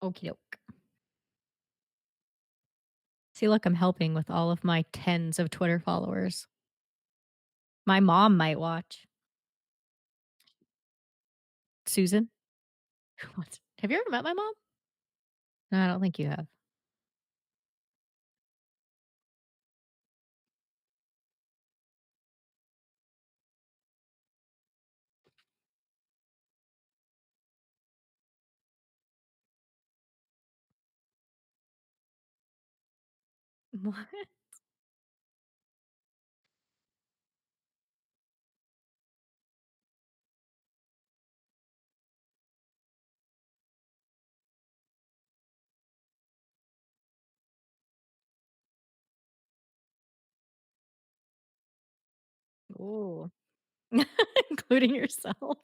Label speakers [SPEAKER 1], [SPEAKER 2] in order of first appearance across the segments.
[SPEAKER 1] Okie doke. See, look, I'm helping with all of my tens of Twitter followers. My mom might watch. Susan? What? Have you ever met my mom? No, I don't think you have. What? Ooh. Including yourself.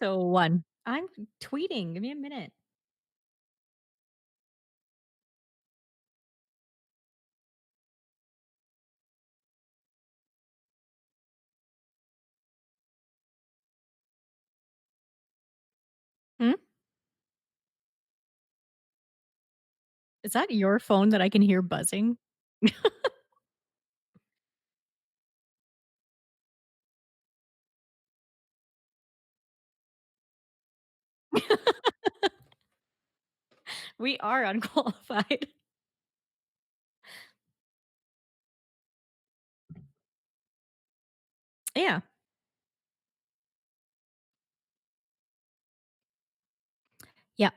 [SPEAKER 1] So 1. I'm tweeting. Give me a minute. Hmm? Is that your phone that I can hear buzzing? We are unqualified. Yeah. Yeah.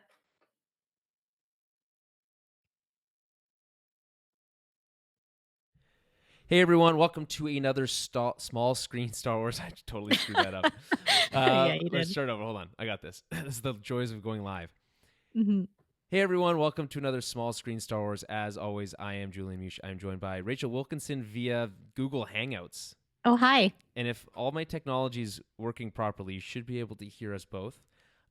[SPEAKER 2] Hey everyone, welcome to another small screen Star Wars. I totally screwed that up.
[SPEAKER 1] Yeah, you
[SPEAKER 2] Let's
[SPEAKER 1] did.
[SPEAKER 2] start over. Hold on, I got this. This is the joys of going live.
[SPEAKER 1] Mhm.
[SPEAKER 2] Hey everyone, welcome to another small screen Star Wars. As always, I am Julian Mush. I am joined by Rachel Wilkinson via Google Hangouts.
[SPEAKER 1] Oh, hi.
[SPEAKER 2] And if all my technology is working properly, you should be able to hear us both.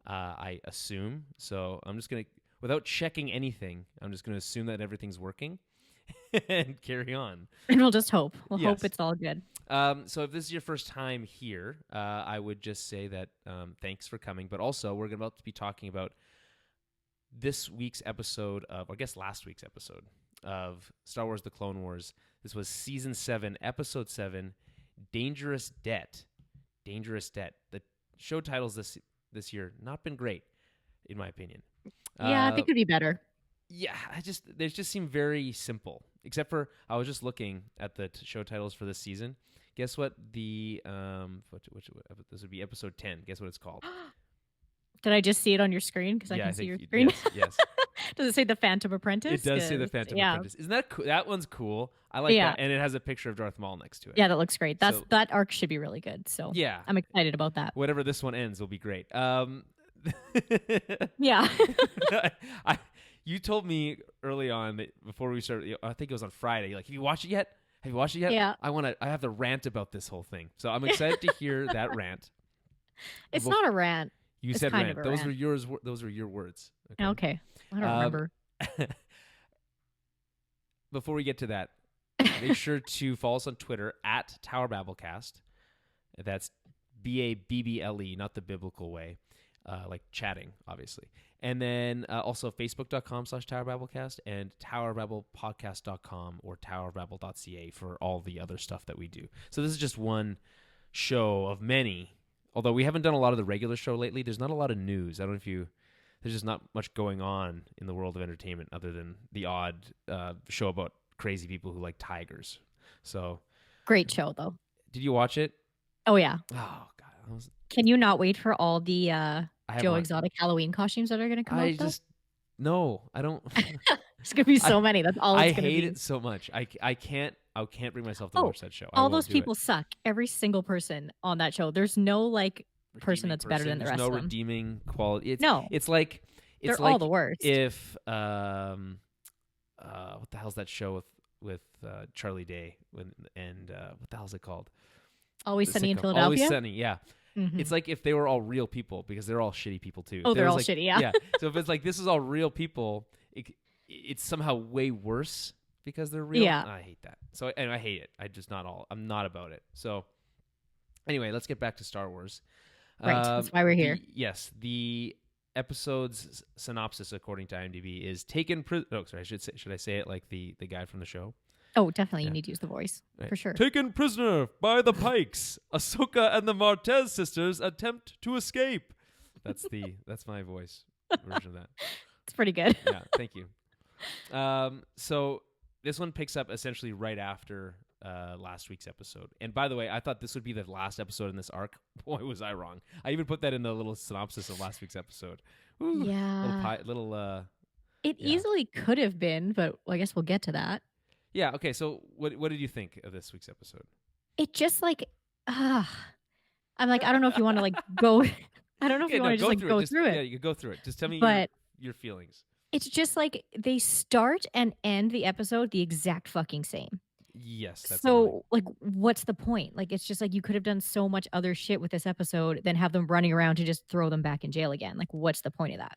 [SPEAKER 2] I assume. So I'm just gonna, without checking anything, I'm just gonna assume that everything's working and carry on.
[SPEAKER 1] And we'll just hope. We'll hope
[SPEAKER 2] Yes.
[SPEAKER 1] it's all good.
[SPEAKER 2] So if this is your first time here, I would just say that thanks for coming. But also, we're about to be talking about this week's episode of, I guess last week's episode of Star Wars: The Clone Wars. This was Season 7, Episode 7, Dangerous Debt. Dangerous Debt. The show titles this year not been great, in my opinion.
[SPEAKER 1] Yeah, they
[SPEAKER 2] Uh,
[SPEAKER 1] could be better.
[SPEAKER 2] yeah, they just seem very simple. Except for I was just looking at the show titles for this season. Guess what the this would be episode 10. Guess what it's called?
[SPEAKER 1] Did I just see it on your screen? Because I
[SPEAKER 2] Yeah,
[SPEAKER 1] can
[SPEAKER 2] I
[SPEAKER 1] see
[SPEAKER 2] think
[SPEAKER 1] your screen.
[SPEAKER 2] yes.
[SPEAKER 1] Does it say The Phantom
[SPEAKER 2] It
[SPEAKER 1] Apprentice?
[SPEAKER 2] does say the
[SPEAKER 1] 'Cause
[SPEAKER 2] Phantom
[SPEAKER 1] yeah.
[SPEAKER 2] Apprentice. Isn't that cool? That one's cool. I like
[SPEAKER 1] Yeah.
[SPEAKER 2] that, and it has a picture of Darth Maul next to it.
[SPEAKER 1] Yeah, that looks great.
[SPEAKER 2] So
[SPEAKER 1] That arc should be really good, so
[SPEAKER 2] yeah,
[SPEAKER 1] I'm excited about that.
[SPEAKER 2] whatever this one ends will be great.
[SPEAKER 1] Yeah.
[SPEAKER 2] I, you told me early on that before we started. I think it was on Friday. You're like, have you watched it yet? Have you watched it yet?
[SPEAKER 1] Yeah.
[SPEAKER 2] I have the rant about this whole thing. So I'm excited to hear that rant.
[SPEAKER 1] It's not a rant.
[SPEAKER 2] You
[SPEAKER 1] It's
[SPEAKER 2] said
[SPEAKER 1] kind of
[SPEAKER 2] rant.
[SPEAKER 1] a
[SPEAKER 2] Those were
[SPEAKER 1] rant.
[SPEAKER 2] yours. Those were your words. Okay.
[SPEAKER 1] Okay. I don't
[SPEAKER 2] Um,
[SPEAKER 1] remember.
[SPEAKER 2] before we get to that, make sure to follow us on Twitter at Tower Babblecast. That's BABBLE, not the biblical way, like chatting, obviously. And then also Facebook.com/Tower Babblecast and TowerBabblePodcast.com or TowerBabble.ca for all the other stuff that we do. So this is just one show of many. Although we haven't done a lot of the regular show lately, there's not a lot of news. I don't know if you. There's just not much going on in the world of entertainment other than the odd show about crazy people who like tigers. So,
[SPEAKER 1] Great show, though.
[SPEAKER 2] did you watch it?
[SPEAKER 1] Oh, yeah.
[SPEAKER 2] Oh God,
[SPEAKER 1] Can you not wait for all the
[SPEAKER 2] I have
[SPEAKER 1] Joe
[SPEAKER 2] one.
[SPEAKER 1] Exotic Halloween costumes that are going to come
[SPEAKER 2] I
[SPEAKER 1] out, though?
[SPEAKER 2] just no, I don't.
[SPEAKER 1] There's going to be
[SPEAKER 2] I
[SPEAKER 1] so many. That's all
[SPEAKER 2] I
[SPEAKER 1] it's going to
[SPEAKER 2] hate
[SPEAKER 1] be.
[SPEAKER 2] it so much. I can't bring myself to
[SPEAKER 1] Oh,
[SPEAKER 2] watch that show. I
[SPEAKER 1] all
[SPEAKER 2] won't
[SPEAKER 1] those
[SPEAKER 2] do it.
[SPEAKER 1] people suck. Every single person on that show. There's no, like, person
[SPEAKER 2] Redeeming
[SPEAKER 1] that's better than the
[SPEAKER 2] There's
[SPEAKER 1] rest
[SPEAKER 2] no
[SPEAKER 1] of them.
[SPEAKER 2] redeeming quality.
[SPEAKER 1] No.
[SPEAKER 2] It's like
[SPEAKER 1] They're all the worst.
[SPEAKER 2] if what the hell's that show with Charlie Day and what the hell's it called?
[SPEAKER 1] Always
[SPEAKER 2] The
[SPEAKER 1] Sunny in
[SPEAKER 2] sitcom Always
[SPEAKER 1] Philadelphia?
[SPEAKER 2] Sunny. Yeah. It's
[SPEAKER 1] Mhm.
[SPEAKER 2] like if they were all real people because they're all shitty people too.
[SPEAKER 1] Oh,
[SPEAKER 2] If there
[SPEAKER 1] they're
[SPEAKER 2] was
[SPEAKER 1] all
[SPEAKER 2] like,
[SPEAKER 1] shitty, yeah.
[SPEAKER 2] yeah. So if it's like this is all real people, it's somehow way worse because they're real.
[SPEAKER 1] Yeah.
[SPEAKER 2] I hate that. So and I hate it. I'm not about it. So anyway, let's get back to Star Wars.
[SPEAKER 1] Right. That's why we're here.
[SPEAKER 2] The episode's synopsis, according to IMDb, is Oh, sorry. Should I say it like the guy from the show?
[SPEAKER 1] Oh, definitely you
[SPEAKER 2] Yeah.
[SPEAKER 1] need to use the voice
[SPEAKER 2] Right.
[SPEAKER 1] for sure.
[SPEAKER 2] Taken prisoner by the Pikes, Ahsoka and the Martez sisters attempt to escape. That's my voice version of that.
[SPEAKER 1] It's pretty good.
[SPEAKER 2] Yeah, thank you. So this one picks up essentially right after last week's episode. And by the way, I thought this would be the last episode in this arc. Boy, was I wrong. I even put that in the little synopsis of last week's episode. Ooh,
[SPEAKER 1] Yeah. It
[SPEAKER 2] yeah.
[SPEAKER 1] easily could have been, but I guess we'll get to that.
[SPEAKER 2] Yeah. Okay. So what did you think of this week's episode?
[SPEAKER 1] It just like, I'm like, I don't know if you want to like go. I don't know if
[SPEAKER 2] Okay,
[SPEAKER 1] you want
[SPEAKER 2] no,
[SPEAKER 1] to just
[SPEAKER 2] go
[SPEAKER 1] like
[SPEAKER 2] through it.
[SPEAKER 1] go
[SPEAKER 2] Just
[SPEAKER 1] through
[SPEAKER 2] yeah,
[SPEAKER 1] it,
[SPEAKER 2] you can go through it. Just tell me
[SPEAKER 1] but
[SPEAKER 2] your feelings.
[SPEAKER 1] it's just like they start and end the episode the exact fucking same.
[SPEAKER 2] Yes, that's annoying.
[SPEAKER 1] So, like, what's the point? Like, it's just like you could have done so much other shit with this episode than have them running around to just throw them back in jail again. Like, what's the point of that?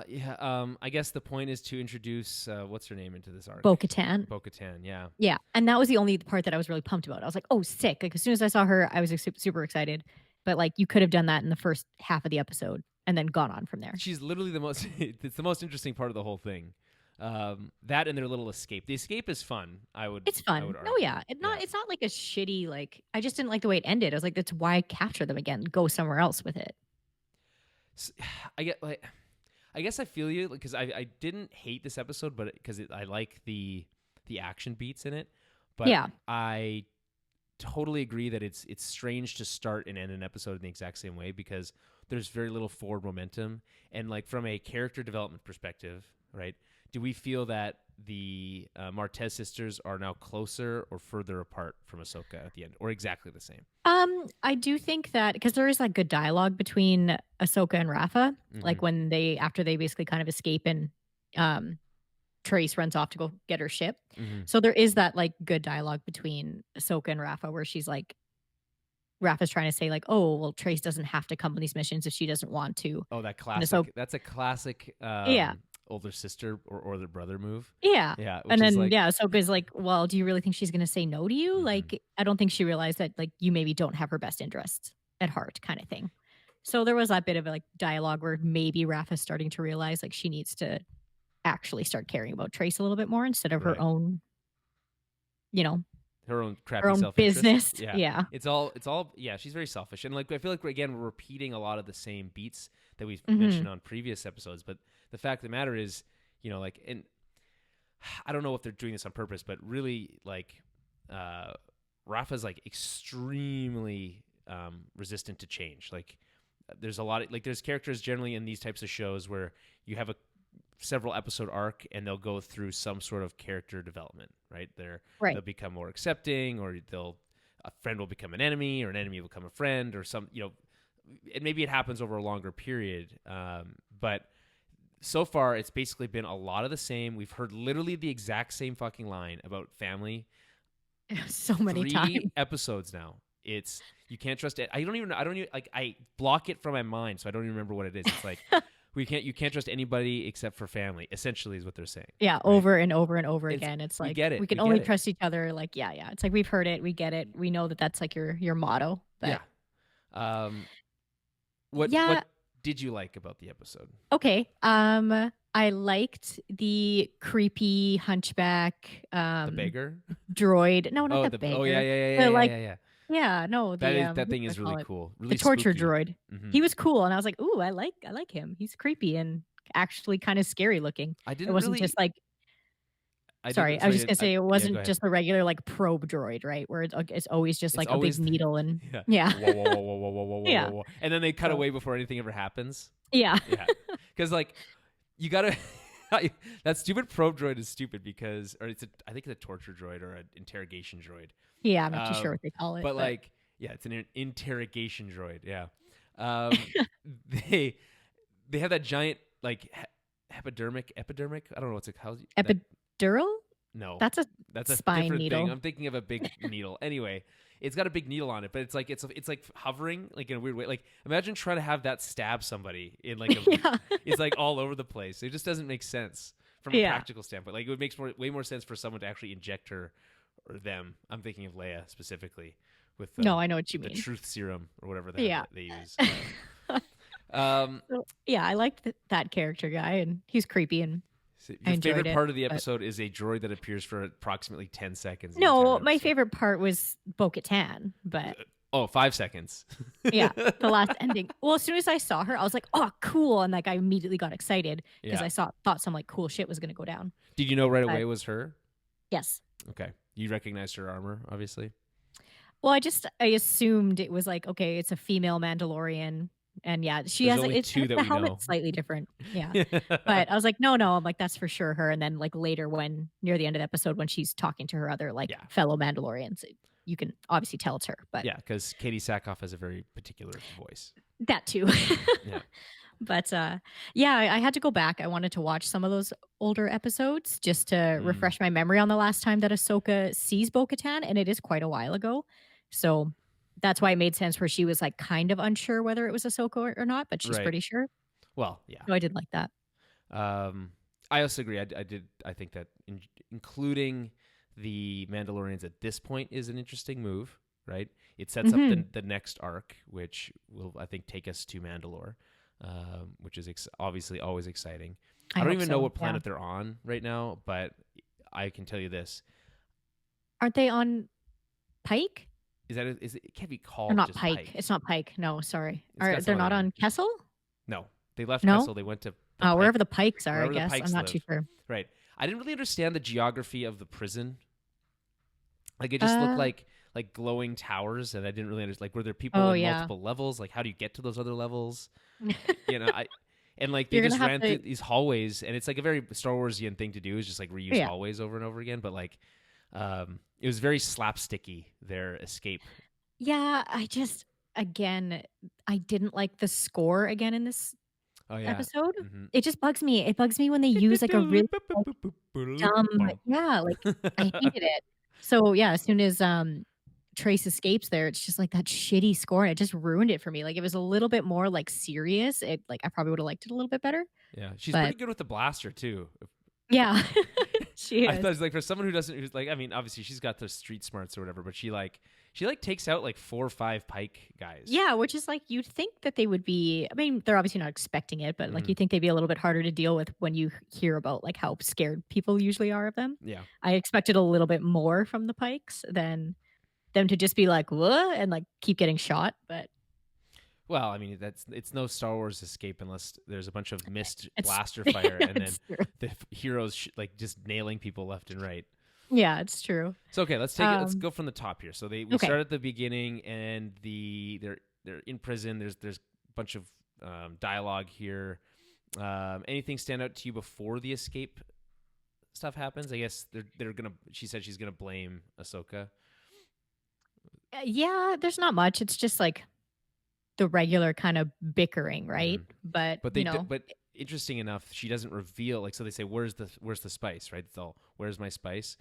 [SPEAKER 2] Yeah. I guess the point is to introduce what's her name into this arc.
[SPEAKER 1] Bo-Katan.
[SPEAKER 2] Bo-Katan. Yeah.
[SPEAKER 1] Yeah, and that was the only part that I was really pumped about. I was like, "Oh, sick!" Like as soon as I saw her, I was like, super excited. But like, you could have done that in the first half of the episode and then gone on from there.
[SPEAKER 2] She's literally the most. It's the most interesting part of the whole thing. That and their little escape. The escape is fun.
[SPEAKER 1] It's
[SPEAKER 2] I would
[SPEAKER 1] fun.
[SPEAKER 2] argue.
[SPEAKER 1] Oh yeah, it's not like a shitty like. I just didn't like the way it ended. I was like, "That's why capture them again. Go somewhere else with it."
[SPEAKER 2] I get like. I guess I feel you because I didn't hate this episode, but because I like the action beats in it. But
[SPEAKER 1] Yeah.
[SPEAKER 2] I totally agree that it's strange to start and end an episode in the exact same way because there's very little forward momentum. And like from a character development perspective, right? Do we feel that the Martez sisters are now closer or further apart from Ahsoka at the end, or exactly the same?
[SPEAKER 1] I do think that because there is like good dialogue between Ahsoka and Rafa, like when after they basically kind of escape and Trace runs off to go get her ship. So there is that like good dialogue between Ahsoka and Rafa where she's like, Rafa's trying to say like, oh, well, Trace doesn't have to come on these missions if she doesn't want to.
[SPEAKER 2] Oh, that classic. That's a classic.
[SPEAKER 1] Yeah.
[SPEAKER 2] Older sister or older brother move.
[SPEAKER 1] Yeah.
[SPEAKER 2] Yeah.
[SPEAKER 1] And then, Ahsoka's like, well, do you really think she's going to say no to you? Like, I don't think she realized that, like, you maybe don't have her best interests at heart kind of thing. So there was that bit of like dialogue where maybe Rafa's starting to realize like she needs to actually start caring about Trace a little bit more instead of her own,
[SPEAKER 2] her own crappy
[SPEAKER 1] her own
[SPEAKER 2] self-interest.
[SPEAKER 1] business.
[SPEAKER 2] Yeah. It's all. Yeah. She's very selfish, and like I feel like again we're repeating a lot of the same beats that we've mentioned on previous episodes. But the fact of the matter is, and I don't know if they're doing this on purpose, but really like Rafa's like extremely resistant to change. Like there's a lot of like there's characters generally in these types of shows where you have a several episode arc and they'll go through some sort of character development, right? They'll become more accepting, or a friend will become an enemy, or an enemy will become a friend, or some, and maybe it happens over a longer period. But so far it's basically been a lot of the same. We've heard literally the exact same fucking line about family
[SPEAKER 1] so many
[SPEAKER 2] 3
[SPEAKER 1] times.
[SPEAKER 2] episodes now. It's you can't trust it. I don't even like I block it from my mind, so I don't even remember what it is. It's like you can't trust anybody except for family, essentially is what they're saying.
[SPEAKER 1] Yeah, right? Over and over and over again. It's like we can only trust each other. Like, yeah. It's like we've heard it, we get it. We know that that's like your motto. But...
[SPEAKER 2] Yeah. What did you like about the episode?
[SPEAKER 1] Okay. I liked the creepy hunchback
[SPEAKER 2] the beggar
[SPEAKER 1] droid. No, not the beggar.
[SPEAKER 2] Oh yeah.
[SPEAKER 1] Yeah, no,
[SPEAKER 2] that thing is really cool. Really
[SPEAKER 1] the torture
[SPEAKER 2] spooky.
[SPEAKER 1] droid. He was cool, and I was like, "Ooh, I like him. He's creepy and actually kind of scary looking." It wasn't just like. I was just gonna say it wasn't just the regular like probe droid, right? Where it's always just like a big needle and
[SPEAKER 2] whoa. And then they cut away before anything ever happens.
[SPEAKER 1] Yeah,
[SPEAKER 2] because like you gotta. That stupid probe droid is stupid because, I think it's a torture droid or an interrogation droid.
[SPEAKER 1] Yeah, I'm not too sure what they call it.
[SPEAKER 2] But like, yeah, it's an interrogation droid. Yeah. They have that giant like epidermic. I don't know what's it called.
[SPEAKER 1] Epidural?
[SPEAKER 2] No,
[SPEAKER 1] that's a spine
[SPEAKER 2] different
[SPEAKER 1] needle.
[SPEAKER 2] Thing. I'm thinking of a big needle. Anyway, it's got a big needle on it, but it's like hovering like in a weird way. Like imagine trying to have that stab somebody in like it's like all over the place. It just doesn't make sense from a practical standpoint. Like it would make way more sense for someone to actually inject her or them. I'm thinking of Leia specifically with
[SPEAKER 1] no, I know what you
[SPEAKER 2] the
[SPEAKER 1] mean.
[SPEAKER 2] truth serum or whatever they use.
[SPEAKER 1] So, yeah, I liked that character guy, and he's creepy, and
[SPEAKER 2] So
[SPEAKER 1] I
[SPEAKER 2] your
[SPEAKER 1] enjoyed
[SPEAKER 2] favorite
[SPEAKER 1] it.
[SPEAKER 2] part of the
[SPEAKER 1] But
[SPEAKER 2] episode is a droid that appears for approximately 10 seconds the
[SPEAKER 1] no,
[SPEAKER 2] entire
[SPEAKER 1] my
[SPEAKER 2] episode.
[SPEAKER 1] favorite part was Bo-Katan, but
[SPEAKER 2] Oh, 5 seconds.
[SPEAKER 1] yeah, the last ending. Well, as soon as I saw her, I was like, "Oh, cool!" And like I immediately got excited because
[SPEAKER 2] Yeah.
[SPEAKER 1] I thought some like cool shit was gonna go down.
[SPEAKER 2] Did you know right away
[SPEAKER 1] But
[SPEAKER 2] it was her?
[SPEAKER 1] yes,
[SPEAKER 2] Okay. You recognized her armor, obviously.
[SPEAKER 1] well, I assumed it was like, okay, it's a female Mandalorian, and yeah, she
[SPEAKER 2] There's
[SPEAKER 1] has
[SPEAKER 2] only
[SPEAKER 1] it's
[SPEAKER 2] two that
[SPEAKER 1] the
[SPEAKER 2] we know.
[SPEAKER 1] helmet's slightly different. Yeah, but I was like, no, no, I'm like that's for sure her. And then like later, when near the end of the episode, when she's talking to her other like
[SPEAKER 2] Yeah.
[SPEAKER 1] fellow Mandalorians, you can obviously tell it's her. But
[SPEAKER 2] Yeah, because Katie Sackhoff has a very particular voice.
[SPEAKER 1] that too.
[SPEAKER 2] Yeah.
[SPEAKER 1] But yeah, I had to go back. I wanted to watch some of those older episodes just to
[SPEAKER 2] Mm,
[SPEAKER 1] refresh my memory on the last time that Ahsoka sees Bo-Katan, and it is quite a while ago. So that's why it made sense where she was like kind of unsure whether it was Ahsoka or not, but she's
[SPEAKER 2] right.
[SPEAKER 1] pretty sure.
[SPEAKER 2] Well, yeah.
[SPEAKER 1] So I did like that.
[SPEAKER 2] I also agree. I did. I think that including the Mandalorians at this point is an interesting move. Right. It sets up
[SPEAKER 1] Hmm.
[SPEAKER 2] the next arc, which will I think take us to Mandalore, which is obviously always exciting.
[SPEAKER 1] I
[SPEAKER 2] I don't
[SPEAKER 1] hope
[SPEAKER 2] even know
[SPEAKER 1] so.
[SPEAKER 2] what
[SPEAKER 1] Yeah.
[SPEAKER 2] planet they're on right now, but I can tell you this:
[SPEAKER 1] Aren't they on Pike?
[SPEAKER 2] is it can't be
[SPEAKER 1] Or
[SPEAKER 2] called
[SPEAKER 1] not
[SPEAKER 2] just
[SPEAKER 1] Pike?
[SPEAKER 2] Pike.
[SPEAKER 1] It's not Pike. No, sorry.
[SPEAKER 2] It's
[SPEAKER 1] Are
[SPEAKER 2] got
[SPEAKER 1] they're
[SPEAKER 2] some
[SPEAKER 1] not
[SPEAKER 2] other name.
[SPEAKER 1] on Kessel?
[SPEAKER 2] No, they left
[SPEAKER 1] No.
[SPEAKER 2] Kessel. They went to the
[SPEAKER 1] Wherever
[SPEAKER 2] Pike,
[SPEAKER 1] the Pikes are, I
[SPEAKER 2] wherever the
[SPEAKER 1] guess. I'm
[SPEAKER 2] Pikes
[SPEAKER 1] not too
[SPEAKER 2] live.
[SPEAKER 1] sure.
[SPEAKER 2] Right. I didn't really understand the geography of the prison. Like it just looked
[SPEAKER 1] Uh
[SPEAKER 2] like glowing towers, and I didn't really understand. Like, were there people
[SPEAKER 1] oh
[SPEAKER 2] in
[SPEAKER 1] yeah.
[SPEAKER 2] multiple levels? Like, how do you get to those other levels? I and like they
[SPEAKER 1] You're gonna
[SPEAKER 2] just
[SPEAKER 1] have
[SPEAKER 2] ran through
[SPEAKER 1] to.
[SPEAKER 2] these hallways, and it's like a very Star Warsian thing to do is just like reuse
[SPEAKER 1] Yeah.
[SPEAKER 2] hallways over and over again. But like, it was very slapsticky their escape.
[SPEAKER 1] Yeah, again, I didn't like the score again in this
[SPEAKER 2] Oh yeah.
[SPEAKER 1] episode.
[SPEAKER 2] Mm-hmm.
[SPEAKER 1] It just bugs me. It bugs me when they use like a really like dumb, yeah, like I hated it. So yeah, as soon as Trace escapes there, it's just like that shitty score, and it just ruined it for me. Like it was a little bit more like serious. It like I probably would have liked it a little bit better.
[SPEAKER 2] Yeah, she's pretty
[SPEAKER 1] But
[SPEAKER 2] good with the blaster too.
[SPEAKER 1] yeah, she
[SPEAKER 2] I
[SPEAKER 1] is.
[SPEAKER 2] thought it's like for someone who's like, I mean, obviously she's got the street smarts or whatever, but she takes out like 4 or 5 Pike guys.
[SPEAKER 1] Yeah, which is like you'd think that they would be. I mean, they're obviously not expecting it, but like
[SPEAKER 2] Mm,
[SPEAKER 1] you think they'd be a little bit harder to deal with when you hear about like how scared people usually are of them.
[SPEAKER 2] yeah.
[SPEAKER 1] I expected a little bit more from the Pikes than them to just be like, "What?" and like keep getting shot. But
[SPEAKER 2] Well, I mean, it's no Star Wars escape unless there's a bunch of missed
[SPEAKER 1] it's
[SPEAKER 2] blaster fire and then
[SPEAKER 1] it's true.
[SPEAKER 2] the heroes like just nailing people left and right.
[SPEAKER 1] Yeah, it's true.
[SPEAKER 2] So okay, let's take it. Let's
[SPEAKER 1] Um,
[SPEAKER 2] go from the top here. So we
[SPEAKER 1] okay.
[SPEAKER 2] start at the beginning, and they're in prison. There's a bunch of dialogue here. Anything stand out to you before the escape stuff happens? I guess they're gonna. She said she's gonna blame Ahsoka.
[SPEAKER 1] Yeah, there's not much. It's just like the regular kind of bickering, right?
[SPEAKER 2] Mm.
[SPEAKER 1] But
[SPEAKER 2] But but interesting enough, she doesn't reveal. Like, so they say, where's the spice?" Right? So where's my spice?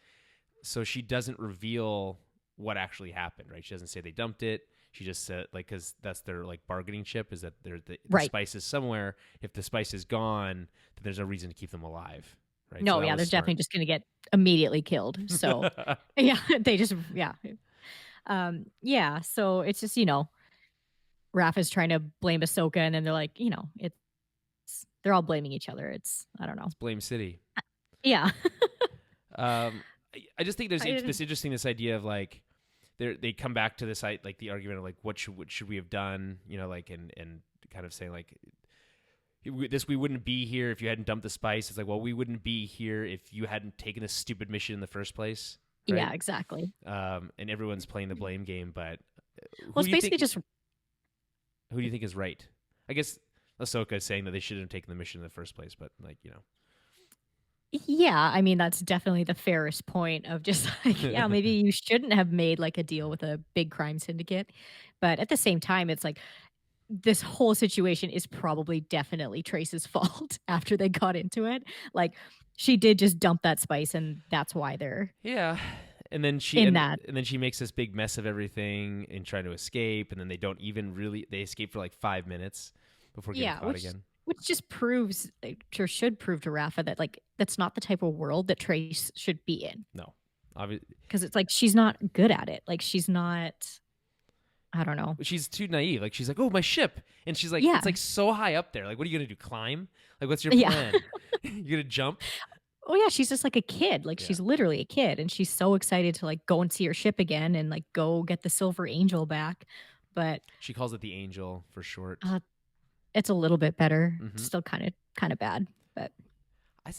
[SPEAKER 2] So she doesn't reveal what actually happened. Right? She doesn't say they dumped it. She just said like because that's their like bargaining chip is that the
[SPEAKER 1] right.
[SPEAKER 2] spice is somewhere. If the spice is gone, then there's no reason to keep them alive. Right? So
[SPEAKER 1] No,
[SPEAKER 2] that
[SPEAKER 1] yeah,
[SPEAKER 2] was
[SPEAKER 1] they're
[SPEAKER 2] smart.
[SPEAKER 1] definitely just gonna get immediately killed. So yeah, they just yeah. Yeah, so it's just, Rafa's trying to blame Ahsoka, and then they're like, it's they're all blaming each other. It's I don't know.
[SPEAKER 2] It's Blame City.
[SPEAKER 1] Yeah.
[SPEAKER 2] I just think there's
[SPEAKER 1] I didn't
[SPEAKER 2] this idea of like they come back to this like the argument of like what should we have done, like and kind of saying like we wouldn't be here if you hadn't dumped the spice. It's like, well, we wouldn't be here if you hadn't taken this stupid mission in the first place, right?
[SPEAKER 1] yeah, exactly.
[SPEAKER 2] And everyone's playing the blame game, but
[SPEAKER 1] Well, it's basically just
[SPEAKER 2] who do you think is right? I guess Ahsoka is saying that they shouldn't have taken the mission in the first place, but like
[SPEAKER 1] yeah, I mean, that's definitely the fairest point of just like, yeah, maybe you shouldn't have made like a deal with a big crime syndicate. But at the same time, it's like this whole situation is probably definitely Trace's fault after they got into it. Like she did just dump that spice, and that's why they're
[SPEAKER 2] yeah. And then
[SPEAKER 1] in that.
[SPEAKER 2] she makes this big mess of everything and trying to escape, and then they don't even really they escape for like 5 minutes before getting
[SPEAKER 1] Yeah,
[SPEAKER 2] caught again.
[SPEAKER 1] which just proves like, or should prove to Rafa that like that's not the type of world that Trace should be in.
[SPEAKER 2] No, obviously,
[SPEAKER 1] Because it's like she's not good at it. Like she's not. I don't know.
[SPEAKER 2] She's too naive. Like she's like, "Oh, my ship," and she's like, "It's
[SPEAKER 1] Yeah.
[SPEAKER 2] like so high up there. Like, what are you gonna do? Climb? Like, what's your
[SPEAKER 1] Yeah.
[SPEAKER 2] plan? You gonna jump?"
[SPEAKER 1] Oh, yeah, she's just like a kid, like,
[SPEAKER 2] Yeah.
[SPEAKER 1] she's literally a kid, and she's so excited to, like, go and see her ship again and, like, go get the Silver Angel back, but,
[SPEAKER 2] She calls it the Angel for short.
[SPEAKER 1] uh, it's a little bit better.
[SPEAKER 2] Mm-hmm.
[SPEAKER 1] Still kinda bad, but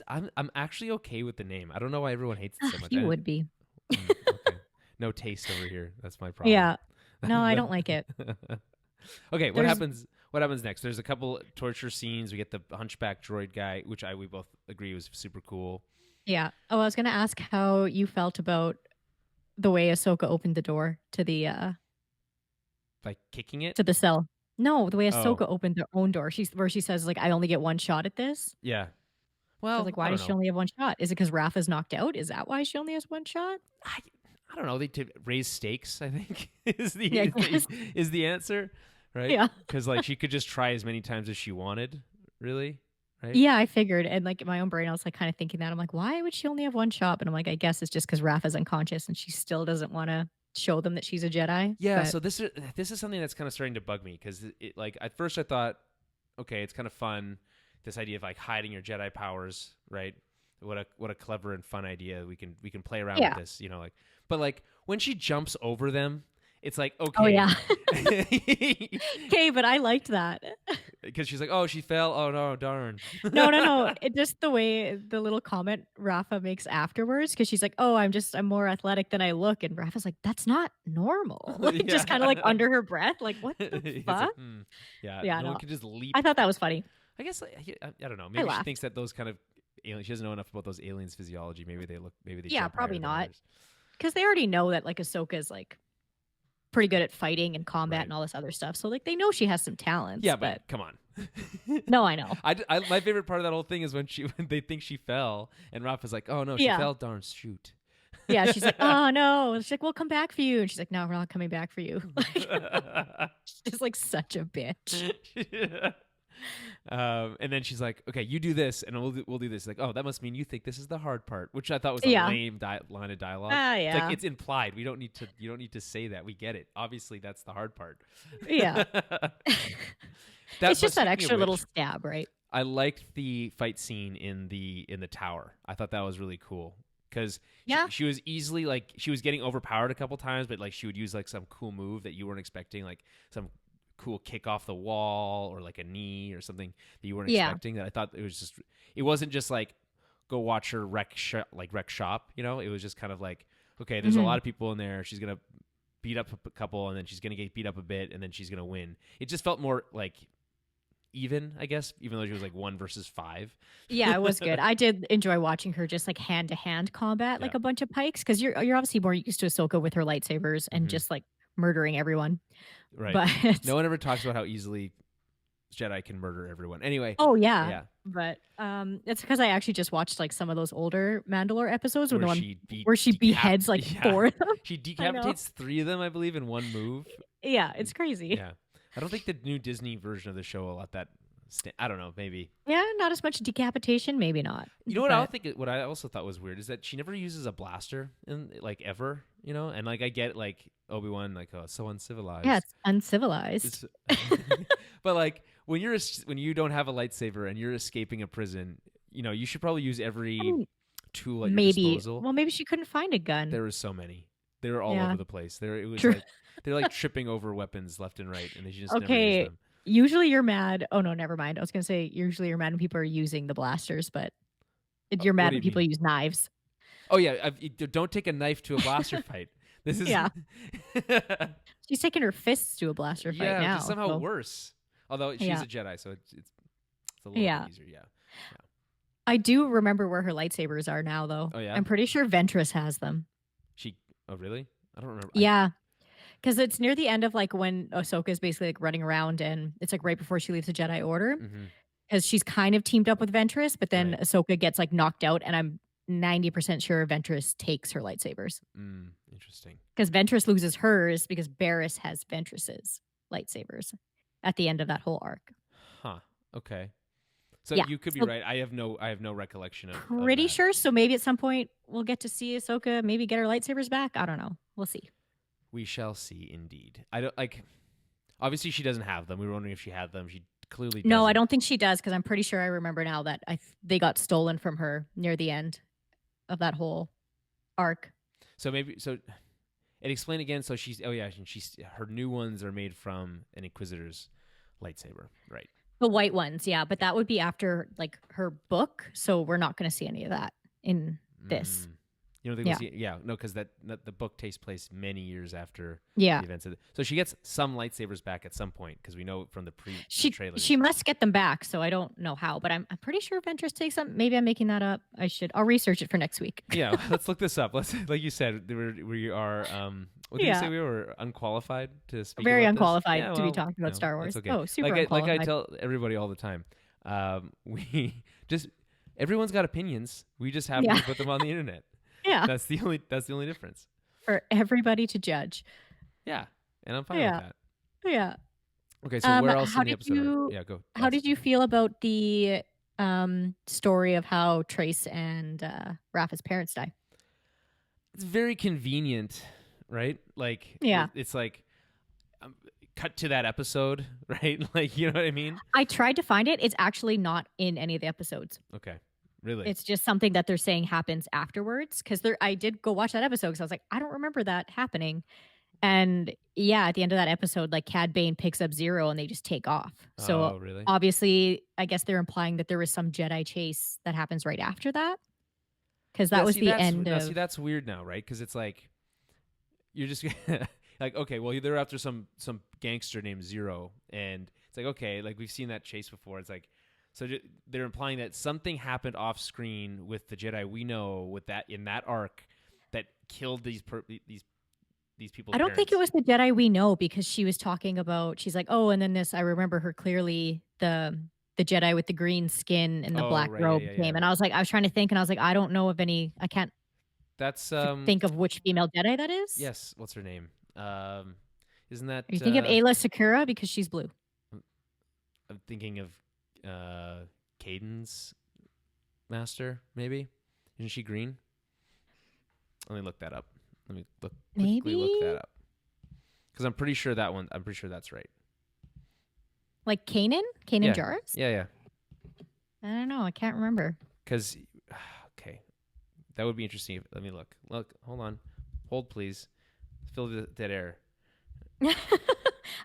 [SPEAKER 2] I'm actually okay with the name. I don't know why everyone hates it so much.
[SPEAKER 1] you would be.
[SPEAKER 2] Okay. No taste over here. That's my problem.
[SPEAKER 1] Yeah. No, I don't like it.
[SPEAKER 2] Okay, what
[SPEAKER 1] There's
[SPEAKER 2] happens? What happens next? There's a couple torture scenes. We get the hunchback droid guy, which we both agree was super cool.
[SPEAKER 1] Yeah. Oh, I was gonna ask how you felt about the way Ahsoka opened the door
[SPEAKER 2] Like kicking it.
[SPEAKER 1] to the cell. No, the way
[SPEAKER 2] Oh,
[SPEAKER 1] Ahsoka opened her own door. Where she says, like, "I only get 1 shot at this."
[SPEAKER 2] yeah.
[SPEAKER 1] I was
[SPEAKER 2] Well,
[SPEAKER 1] like,
[SPEAKER 2] I
[SPEAKER 1] "Why
[SPEAKER 2] don't
[SPEAKER 1] does she
[SPEAKER 2] know.
[SPEAKER 1] only have 1 shot? Is it because Rafa's knocked out? Is that why she only has 1 shot?"
[SPEAKER 2] I, I don't know. They to raise stakes. I think is
[SPEAKER 1] Yeah, I guess.
[SPEAKER 2] the answer, right?
[SPEAKER 1] Yeah.
[SPEAKER 2] Because like she could just try as many times as she wanted. Really, right?
[SPEAKER 1] Yeah, I figured, and, like, in my own brain, I was, like, kinda thinking that. I'm like, "Why would she only have 1 shot?" But I'm like, "I guess it's just because Rafa's unconscious and she still doesn't wanna show them that she's a Jedi."
[SPEAKER 2] Yeah.
[SPEAKER 1] But
[SPEAKER 2] So this is something that's kind of starting to bug me because it like at first I thought, okay, it's kind of fun, this idea of like hiding your Jedi powers, right? What a clever and fun idea. We can play around with
[SPEAKER 1] yeah.
[SPEAKER 2] this, like, but like when she jumps over them, it's like
[SPEAKER 1] Oh,
[SPEAKER 2] okay,
[SPEAKER 1] yeah. Okay, but I liked that.
[SPEAKER 2] because she's like, oh, she fell. Oh no, darn.
[SPEAKER 1] No, no, no. It just the way the little comment Rafa makes afterwards, because she's like, "Oh, I'm more athletic than I look," and Rafa's like, "That's not normal." Like, just kinda, like,
[SPEAKER 2] Yeah.
[SPEAKER 1] under her breath, like, "What the
[SPEAKER 2] It's
[SPEAKER 1] fuck?"
[SPEAKER 2] like, yeah,
[SPEAKER 1] Yeah,
[SPEAKER 2] no one
[SPEAKER 1] no.
[SPEAKER 2] can just leap.
[SPEAKER 1] I thought that was funny.
[SPEAKER 2] I guess like, I don't know.
[SPEAKER 1] I
[SPEAKER 2] Maybe she thinks
[SPEAKER 1] laughed.
[SPEAKER 2] that those kind of aliens. She doesn't know enough about those aliens' physiology. Maybe they
[SPEAKER 1] Yeah,
[SPEAKER 2] jump higher
[SPEAKER 1] probably
[SPEAKER 2] than
[SPEAKER 1] not,
[SPEAKER 2] others.
[SPEAKER 1] because they already know that, like, Ahsoka's, like, pretty good at fighting and combat
[SPEAKER 2] Right.
[SPEAKER 1] and all this other stuff, so, like, they know she has some talents,
[SPEAKER 2] Yeah, but
[SPEAKER 1] but
[SPEAKER 2] come on.
[SPEAKER 1] no, I know.
[SPEAKER 2] My favorite part of that whole thing is when when they think she fell and Rafa's like, oh no, she
[SPEAKER 1] Yeah.
[SPEAKER 2] fell. Darn shoot.
[SPEAKER 1] Yeah, she's like, "Oh, no." She's like, "We'll come back for you," and she's like, "No, we're not coming back for you." Like, she's, like, such a bitch.
[SPEAKER 2] And then she's like, "Okay, you do this, and we'll do this." Like, oh, that must mean you think this is the hard part, which I thought was a
[SPEAKER 1] Yeah.
[SPEAKER 2] lame line of dialogue.
[SPEAKER 1] Ah,
[SPEAKER 2] It's like
[SPEAKER 1] yeah.
[SPEAKER 2] it's implied. You don't need to say that. We get it. Obviously, that's the hard part.
[SPEAKER 1] Yeah.
[SPEAKER 2] That.
[SPEAKER 1] It's
[SPEAKER 2] But
[SPEAKER 1] just that
[SPEAKER 2] speaking of
[SPEAKER 1] extra little
[SPEAKER 2] which,
[SPEAKER 1] stab, right?
[SPEAKER 2] I liked the fight scene in the tower. I thought that was really cool because
[SPEAKER 1] Yeah.
[SPEAKER 2] she was easily like she was getting overpowered a couple times, but like she would use like some cool move that you weren't expecting, like some cool kick off the wall or like a knee or something that you weren't
[SPEAKER 1] Yeah.
[SPEAKER 2] expecting. That I thought it wasn't just like go watch her wreck shop. It was just kind of like, okay, there's a
[SPEAKER 1] Mhm.
[SPEAKER 2] lot of people in there. She's gonna beat up a couple, and then she's gonna get beat up a bit, and then she's gonna win. It just felt more like even, I guess, even though she was like 1 versus 5.
[SPEAKER 1] Yeah, it was good. I did enjoy watching her just, like, hand-to-hand combat,
[SPEAKER 2] Yeah.
[SPEAKER 1] like, a bunch of pikes, because you're obviously more used to Ahsoka with her lightsabers and
[SPEAKER 2] Hmm.
[SPEAKER 1] just, like, murdering everyone.
[SPEAKER 2] Right.
[SPEAKER 1] But
[SPEAKER 2] No one ever talks about how easily Jedi can murder everyone. Anyway,
[SPEAKER 1] oh, yeah.
[SPEAKER 2] yeah,
[SPEAKER 1] But, it's because I actually just watched, like, some of those older Mandalore episodes with
[SPEAKER 2] where
[SPEAKER 1] the one
[SPEAKER 2] she
[SPEAKER 1] where she beheads, like,
[SPEAKER 2] yeah,
[SPEAKER 1] 4 of them.
[SPEAKER 2] she
[SPEAKER 1] I know.
[SPEAKER 2] decapitates 3 of them, I believe, in one move.
[SPEAKER 1] Yeah, it's crazy.
[SPEAKER 2] Yeah, I don't think the new Disney version of the show will let that. I don't know. Maybe.
[SPEAKER 1] Yeah, not as much decapitation, maybe not.
[SPEAKER 2] You know what
[SPEAKER 1] But
[SPEAKER 2] what I also thought was weird is that she never uses a blaster in like ever. And like I get like Obi-Wan like, oh, so
[SPEAKER 1] yeah,
[SPEAKER 2] uncivilized.
[SPEAKER 1] it's uncivilized.
[SPEAKER 2] It's, but like when you don't have a lightsaber and you're escaping a prison, you should probably use
[SPEAKER 1] I
[SPEAKER 2] every
[SPEAKER 1] mean,
[SPEAKER 2] tool at your
[SPEAKER 1] maybe
[SPEAKER 2] disposal.
[SPEAKER 1] well, maybe she couldn't find a gun.
[SPEAKER 2] There were so many. They were all
[SPEAKER 1] Yeah,
[SPEAKER 2] over the place. It was
[SPEAKER 1] true.
[SPEAKER 2] like they're like tripping over weapons left and right, and they just never use
[SPEAKER 1] Okay,
[SPEAKER 2] them.
[SPEAKER 1] usually you're mad oh, no, never mind. I was gonna say usually you're mad when people are using the blasters, but you're
[SPEAKER 2] What
[SPEAKER 1] mad
[SPEAKER 2] do
[SPEAKER 1] when
[SPEAKER 2] you
[SPEAKER 1] people
[SPEAKER 2] mean?
[SPEAKER 1] use knives.
[SPEAKER 2] Oh yeah, don't take a knife to a blaster fight. This is
[SPEAKER 1] Yeah, she's taking her fists to a blaster fight
[SPEAKER 2] yeah, which is
[SPEAKER 1] now,
[SPEAKER 2] somehow
[SPEAKER 1] so
[SPEAKER 2] worse. Although she's
[SPEAKER 1] yeah,
[SPEAKER 2] a Jedi, so it's a little bit
[SPEAKER 1] yeah.
[SPEAKER 2] easier. Yeah. Yeah.
[SPEAKER 1] I do remember where her lightsabers are now, though.
[SPEAKER 2] Oh yeah.
[SPEAKER 1] I'm pretty sure Ventress has them.
[SPEAKER 2] She. Oh really? I don't remember.
[SPEAKER 1] Yeah, because it's near the end of, like, when Ahsoka's basically, like, running around, and it's, like, right before she leaves the Jedi Order.
[SPEAKER 2] Hmm.
[SPEAKER 1] 'Cause she's kind of teamed up with Ventress, but then
[SPEAKER 2] Right.
[SPEAKER 1] Ahsoka gets, like, knocked out, and I'm 90% sure Ventress takes her lightsabers.
[SPEAKER 2] Interesting.
[SPEAKER 1] Because Ventress loses hers because Barriss has Ventress's lightsabers at the end of that whole arc.
[SPEAKER 2] Huh. Okay. So
[SPEAKER 1] Yeah,
[SPEAKER 2] you could be
[SPEAKER 1] so
[SPEAKER 2] right. I have no recollection of
[SPEAKER 1] pretty
[SPEAKER 2] that.
[SPEAKER 1] sure, so maybe at some point we'll get to see Ahsoka maybe get her lightsabers back, I don't know, we'll see.
[SPEAKER 2] We shall see. Indeed. I don't like. Obviously, she doesn't have them. We were wondering if she had them. She clearly
[SPEAKER 1] No, I
[SPEAKER 2] doesn't.
[SPEAKER 1] don't think she does because I'm pretty sure I remember now that they got stolen from her near the end of that whole arc.
[SPEAKER 2] So maybe so. And explain again. So she's she's her new ones are made from an Inquisitor's lightsaber, right?
[SPEAKER 1] The white ones, yeah, but that would be after like her book, so we're not going to see any of that in this.
[SPEAKER 2] Mm. You don't think
[SPEAKER 1] Yeah.
[SPEAKER 2] we'll see? Yeah, no, because the book takes place many years after
[SPEAKER 1] Yeah.
[SPEAKER 2] the events of so she gets some lightsabers back at some point because we know from the trailers.
[SPEAKER 1] She must get them back, so I don't know how, but I'm pretty sure Ventress takes them. Maybe I'm making that up. I'll research it for next week.
[SPEAKER 2] Yeah, let's look this up. Let's like you said, we are what did you
[SPEAKER 1] Yeah.
[SPEAKER 2] say we were unqualified to speak
[SPEAKER 1] Very
[SPEAKER 2] about this?
[SPEAKER 1] unqualified
[SPEAKER 2] Yeah,
[SPEAKER 1] to be
[SPEAKER 2] well,
[SPEAKER 1] talking about Star Wars.
[SPEAKER 2] that's okay.
[SPEAKER 1] Oh, super
[SPEAKER 2] like
[SPEAKER 1] unqualified.
[SPEAKER 2] I tell everybody all the time, we just everyone's got opinions. We just happen
[SPEAKER 1] Yeah.
[SPEAKER 2] to put them on the internet.
[SPEAKER 1] Yeah.
[SPEAKER 2] That's the only difference.
[SPEAKER 1] For everybody to judge.
[SPEAKER 2] Yeah, and I'm fine
[SPEAKER 1] Yeah.
[SPEAKER 2] with that.
[SPEAKER 1] Yeah.
[SPEAKER 2] Okay, so where else
[SPEAKER 1] How
[SPEAKER 2] in the
[SPEAKER 1] did
[SPEAKER 2] episode?
[SPEAKER 1] you
[SPEAKER 2] Yeah, go.
[SPEAKER 1] how did you feel about the story of how Trace and Rafa's parents die?
[SPEAKER 2] It's very convenient, right? Like,
[SPEAKER 1] Yeah.
[SPEAKER 2] it's like cut to that episode, right? Like, you know what I mean?
[SPEAKER 1] I tried to find it. It's actually not in any of the episodes.
[SPEAKER 2] Okay, really?
[SPEAKER 1] It's just something that they're saying happens afterwards. Because I did go watch that episode because I was like, I don't remember that happening. And yeah, at the end of that episode, like Cad Bane picks up Zero and they just take off. So
[SPEAKER 2] Oh, really?
[SPEAKER 1] obviously, I guess they're implying that there was some Jedi chase that happens right after that. Because that was the end of.
[SPEAKER 2] See, that's weird now, right? Because it's like you're just like, okay, well, they're after some gangster named Zero, and it's like, okay, like we've seen that chase before. It's like, so they're implying that something happened off screen with the Jedi we know with that in that arc that killed these people.
[SPEAKER 1] I don't think it was the Jedi we know because she was talking about. She's like, oh, and then this. I remember her clearly the Jedi with the green skin and the black robe came, and I was trying to think, and I was like, I don't know of any. I can't.
[SPEAKER 2] That's
[SPEAKER 1] think of which female Jedi that is.
[SPEAKER 2] Yes, what's her name? Isn't that?
[SPEAKER 1] Are you thinking of Ayla Sakura because she's blue?
[SPEAKER 2] I'm thinking of Caden's master, maybe. Isn't she green? Let me look that up. Let me quickly look that up because I'm pretty sure that one. I'm pretty sure that's right.
[SPEAKER 1] Like Kanan
[SPEAKER 2] yeah.
[SPEAKER 1] Jarrus?
[SPEAKER 2] Yeah.
[SPEAKER 1] I don't know. I can't remember.
[SPEAKER 2] Because, okay, that would be interesting. Let me look. Hold on. Hold, please. Fill the dead air.
[SPEAKER 1] I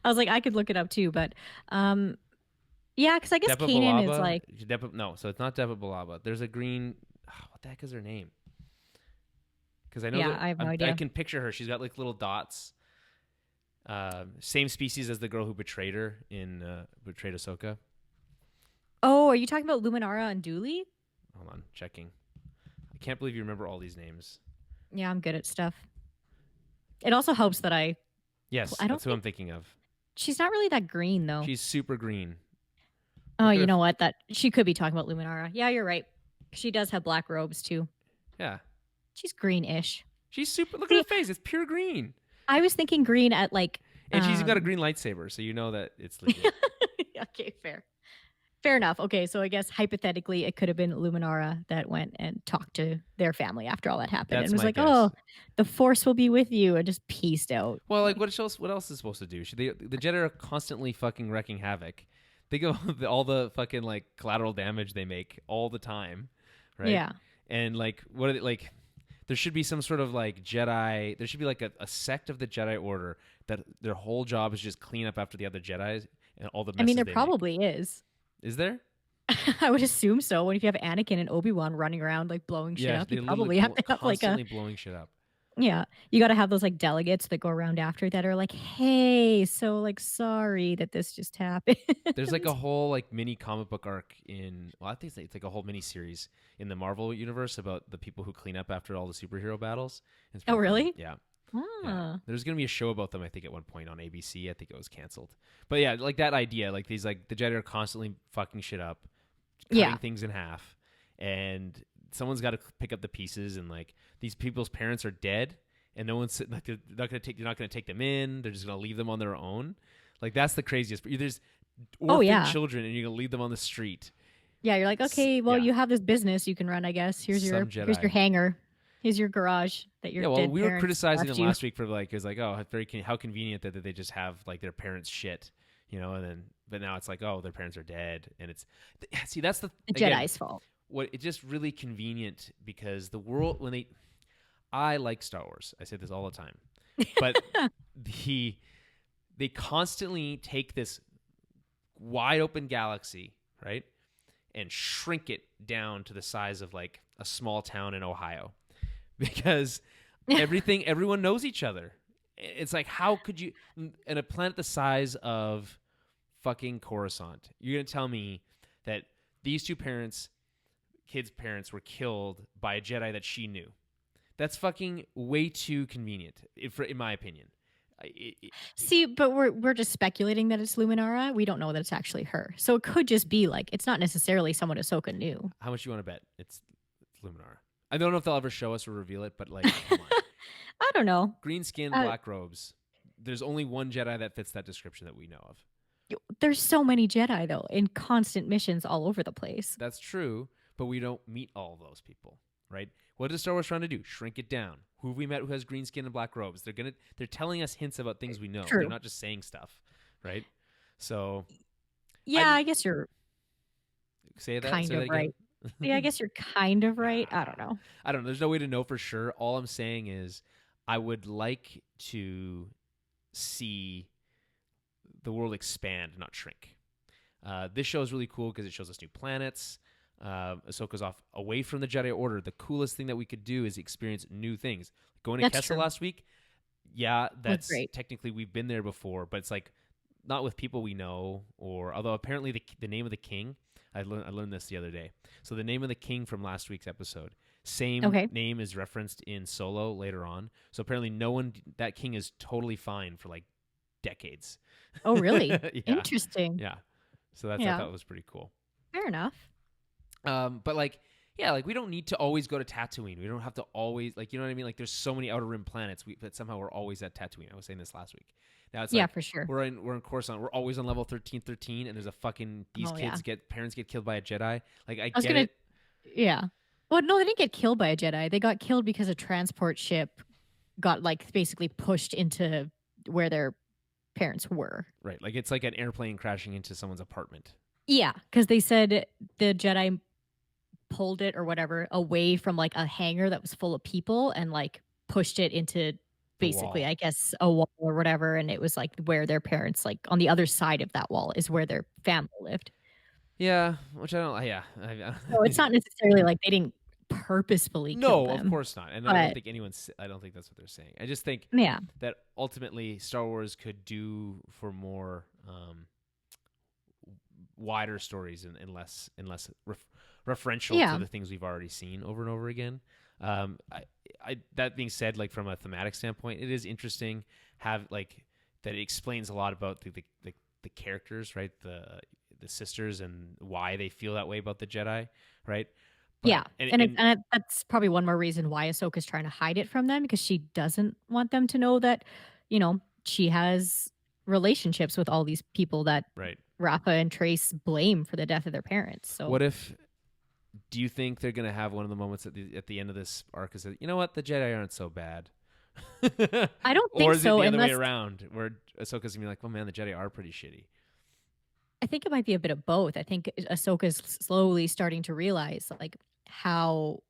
[SPEAKER 1] was like, I could look it up too, but yeah, because I guess
[SPEAKER 2] Depa
[SPEAKER 1] Kanan
[SPEAKER 2] Billaba?
[SPEAKER 1] is like.
[SPEAKER 2] No, so it's not Depa Billaba. There's a green. What the heck is her name? Because I know
[SPEAKER 1] I have no idea.
[SPEAKER 2] I can picture her. She's got like little dots. Same species as the girl who betrayed her in betrayed Ahsoka.
[SPEAKER 1] Oh, are you talking about Luminara and Dooley?
[SPEAKER 2] Hold on, checking. I can't believe you remember all these names.
[SPEAKER 1] Yeah, I'm good at stuff. It also helps that
[SPEAKER 2] Yes, that's who I'm thinking of.
[SPEAKER 1] She's not really that green though.
[SPEAKER 2] She's super green.
[SPEAKER 1] Oh, you know what? That she could be talking about Luminara. Yeah, you're right. She does have black robes too.
[SPEAKER 2] Yeah.
[SPEAKER 1] She's greenish.
[SPEAKER 2] She's super. Look at her face. It's pure green.
[SPEAKER 1] I was thinking green at like.
[SPEAKER 2] And she's got a green lightsaber, so you know that it's legit.
[SPEAKER 1] Okay, fair enough. Okay, so I guess hypothetically, it could have been Luminara that went and talked to their family after all that happened, and was like,
[SPEAKER 2] guess.
[SPEAKER 1] "Oh, the Force will be with you," and just peaced out.
[SPEAKER 2] Well, like what else is supposed to do? The Jedi are constantly fucking wrecking havoc. They go all the fucking like collateral damage they make all the time, right?
[SPEAKER 1] Yeah.
[SPEAKER 2] And like, what are they like? There should be some sort of like Jedi. There should be like a sect of the Jedi Order that their whole job is just clean up after the other Jedi's and all the messes.
[SPEAKER 1] I mean, there
[SPEAKER 2] they
[SPEAKER 1] probably
[SPEAKER 2] make.
[SPEAKER 1] is.
[SPEAKER 2] Is there?
[SPEAKER 1] I would assume so. When if you have Anakin and Obi-Wan running around like blowing shit up, you probably have to have like
[SPEAKER 2] constantly blowing shit up.
[SPEAKER 1] Yeah, you got to have those like delegates that go around after that are like, "Hey, so like, sorry that this just happened."
[SPEAKER 2] There's like a whole like mini comic book arc in. Well, I think it's like a whole mini series in the Marvel universe about the people who clean up after all the superhero battles.
[SPEAKER 1] Oh, really?
[SPEAKER 2] Yeah.
[SPEAKER 1] Ah.
[SPEAKER 2] Yeah. There's gonna be a show about them. I think at one point on ABC. I think it was canceled. But yeah, like that idea. Like these like the Jedi are constantly fucking shit up, cutting things in half, and someone's got to pick up the pieces. And like these people's parents are dead, and no one's like they're not gonna take them in. They're just gonna leave them on their own. Like that's the craziest. There's orphan children, and you're gonna leave them on the street.
[SPEAKER 1] Yeah, you're like, okay, well, you have this business you can run. I guess here's your hangar. Is your garage that your
[SPEAKER 2] Yeah, well,
[SPEAKER 1] dead
[SPEAKER 2] we were
[SPEAKER 1] parents
[SPEAKER 2] criticizing
[SPEAKER 1] left
[SPEAKER 2] them
[SPEAKER 1] you.
[SPEAKER 2] last week for like, it's like, oh, how convenient that they just have like their parents' shit, and then, but now it's like, oh, their parents are dead, and it's, see, that's the
[SPEAKER 1] The
[SPEAKER 2] again,
[SPEAKER 1] Jedi's fault.
[SPEAKER 2] what it's just really convenient because the world I like Star Wars. I say this all the time, but the they constantly take this wide open galaxy, right, and shrink it down to the size of like a small town in Ohio because everyone knows each other. It's like, how could you, in a planet the size of fucking Coruscant, you're gonna tell me that these two kids' parents were killed by a Jedi that she knew? That's fucking way too convenient, in my opinion.
[SPEAKER 1] See, but we're just speculating that it's Luminara. We don't know that it's actually her. So it could just be like it's not necessarily someone Ahsoka knew.
[SPEAKER 2] How much you want to bet it's Luminara? I don't know if they'll ever show us or reveal it, but like, come on.
[SPEAKER 1] I don't know.
[SPEAKER 2] Green skin,
[SPEAKER 1] Uh,
[SPEAKER 2] black robes. There's only one Jedi that fits that description that we know of.
[SPEAKER 1] there's so many Jedi though in constant missions all over the place.
[SPEAKER 2] That's true, but we don't meet all of those people, right? What is Star Wars trying to do? Shrink it down. Who have we met who has green skin and black robes? They're telling us hints about things we know.
[SPEAKER 1] True.
[SPEAKER 2] They're not just saying stuff, right? So
[SPEAKER 1] Yeah, I guess you're
[SPEAKER 2] say that.
[SPEAKER 1] kind
[SPEAKER 2] Say that
[SPEAKER 1] of
[SPEAKER 2] again.
[SPEAKER 1] right. Yeah, I guess you're kind of right. I don't know.
[SPEAKER 2] I don't know. There's no way to know for sure. All I'm saying is I would like to see the world expand, not shrink. This show is really cool because it shows us new planets. Ahsoka's off away from the Jedi Order. The coolest thing that we could do is experience new things. Going to
[SPEAKER 1] That's
[SPEAKER 2] Kessel
[SPEAKER 1] true.
[SPEAKER 2] last week, yeah, that's
[SPEAKER 1] great.
[SPEAKER 2] technically we've been there before, but it's like not with people we know. Or although apparently the name of the king, I learned this the other day. So the name of the king from last week's episode, same
[SPEAKER 1] Okay.
[SPEAKER 2] name is referenced in Solo later on. So apparently that king is totally fine for like decades.
[SPEAKER 1] Oh, really?
[SPEAKER 2] Yeah,
[SPEAKER 1] Interesting.
[SPEAKER 2] yeah. So I
[SPEAKER 1] Yeah.
[SPEAKER 2] thought was pretty cool.
[SPEAKER 1] Fair enough.
[SPEAKER 2] But like, yeah, like we don't need to always go to Tatooine. We don't have to always, like, you know what I mean? Like, there's so many Outer Rim planets, but somehow we're always at Tatooine. I was saying this last week. Now it's
[SPEAKER 1] Yeah,
[SPEAKER 2] like
[SPEAKER 1] for sure.
[SPEAKER 2] we're in Coruscant. We're always on level 1313, and there's a fucking these
[SPEAKER 1] Oh,
[SPEAKER 2] kids
[SPEAKER 1] yeah.
[SPEAKER 2] parents get killed by a Jedi. Like, I
[SPEAKER 1] I was
[SPEAKER 2] get
[SPEAKER 1] gonna.
[SPEAKER 2] it.
[SPEAKER 1] Yeah. Well, no, they didn't get killed by a Jedi. They got killed because a transport ship got like basically pushed into where their parents were.
[SPEAKER 2] Right, like it's like an airplane crashing into someone's apartment.
[SPEAKER 1] Yeah, because they said the Jedi pulled it or whatever away from like a hangar that was full of people and like pushed it into basically,
[SPEAKER 2] wall.
[SPEAKER 1] I guess, a wall or whatever. And it was like where their parents, like on the other side of that wall, is where their family lived.
[SPEAKER 2] Yeah, which I don't. Yeah,
[SPEAKER 1] So it's not necessarily like they didn't purposefully kill
[SPEAKER 2] no,
[SPEAKER 1] them.
[SPEAKER 2] of course not. And
[SPEAKER 1] But,
[SPEAKER 2] I don't think I don't think that's what they're saying. I just think
[SPEAKER 1] yeah.
[SPEAKER 2] that ultimately Star Wars could do for more wider stories and less referential
[SPEAKER 1] Yeah.
[SPEAKER 2] to the things we've already seen over and over again. That being said, like from a thematic standpoint, it is interesting have like that it explains a lot about the characters, right? The sisters and why they feel that way about the Jedi, right? But,
[SPEAKER 1] Yeah. And that's probably one more reason why Ahsoka's trying to hide it from them because she doesn't want them to know that, she has relationships with all these people that
[SPEAKER 2] right.
[SPEAKER 1] Rafa and Trace blame for the death of their parents. So
[SPEAKER 2] What if? Do you think they're gonna have one of the moments at the end of this arc is that, you know what, the Jedi aren't so bad?
[SPEAKER 1] I don't
[SPEAKER 2] Or
[SPEAKER 1] think
[SPEAKER 2] is
[SPEAKER 1] so,
[SPEAKER 2] it the other way
[SPEAKER 1] unless
[SPEAKER 2] around, where Ahsoka's gonna be like, "Oh man, the Jedi are pretty shitty."
[SPEAKER 1] I think it might be a bit of both. I think Ahsoka's slowly starting to realize like how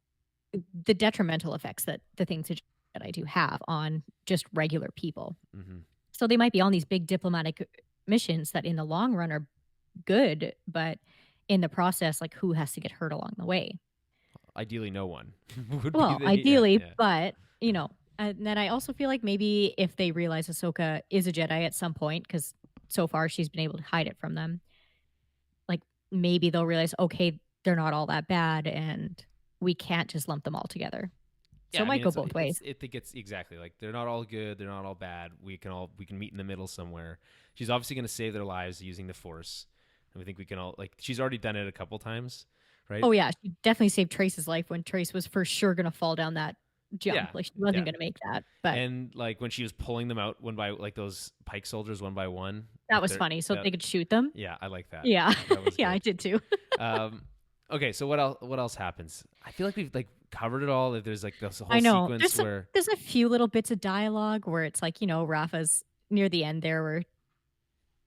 [SPEAKER 1] the detrimental effects that the things that I do have on just regular people.
[SPEAKER 2] Mm-hmm.
[SPEAKER 1] So they might be on these big diplomatic missions that in the long run are good, but in the process, like who has to get hurt along the way?
[SPEAKER 2] Ideally, no one would
[SPEAKER 1] Well,
[SPEAKER 2] be
[SPEAKER 1] ideally,
[SPEAKER 2] yeah.
[SPEAKER 1] but and then I also feel like maybe if they realize Ahsoka is a Jedi at some point, because so far she's been able to hide it from them, like maybe they'll realize, okay, they're not all that bad, and we can't just lump them all together. So
[SPEAKER 2] Yeah,
[SPEAKER 1] it might go both ways.
[SPEAKER 2] It gets exactly like they're not all good, they're not all bad. We can meet in the middle somewhere. She's obviously going to save their lives using the Force, and we think we can all like. She's already done it a couple times, right?
[SPEAKER 1] Oh yeah, she definitely saved Trace's life when Trace was for sure going to fall down that jump.
[SPEAKER 2] Yeah,
[SPEAKER 1] Like she wasn't
[SPEAKER 2] yeah.
[SPEAKER 1] going to make that. But
[SPEAKER 2] And like when she was pulling them out one by like those pike soldiers one by one.
[SPEAKER 1] that was funny. So they could shoot them.
[SPEAKER 2] Yeah, I like that.
[SPEAKER 1] Yeah,
[SPEAKER 2] That was
[SPEAKER 1] yeah,
[SPEAKER 2] good.
[SPEAKER 1] I did too.
[SPEAKER 2] Okay, so what else happens? I feel like we've like covered it all. There's like this whole
[SPEAKER 1] I know.
[SPEAKER 2] sequence where
[SPEAKER 1] There's a few little bits of dialogue where it's like, Rafa's near the end there where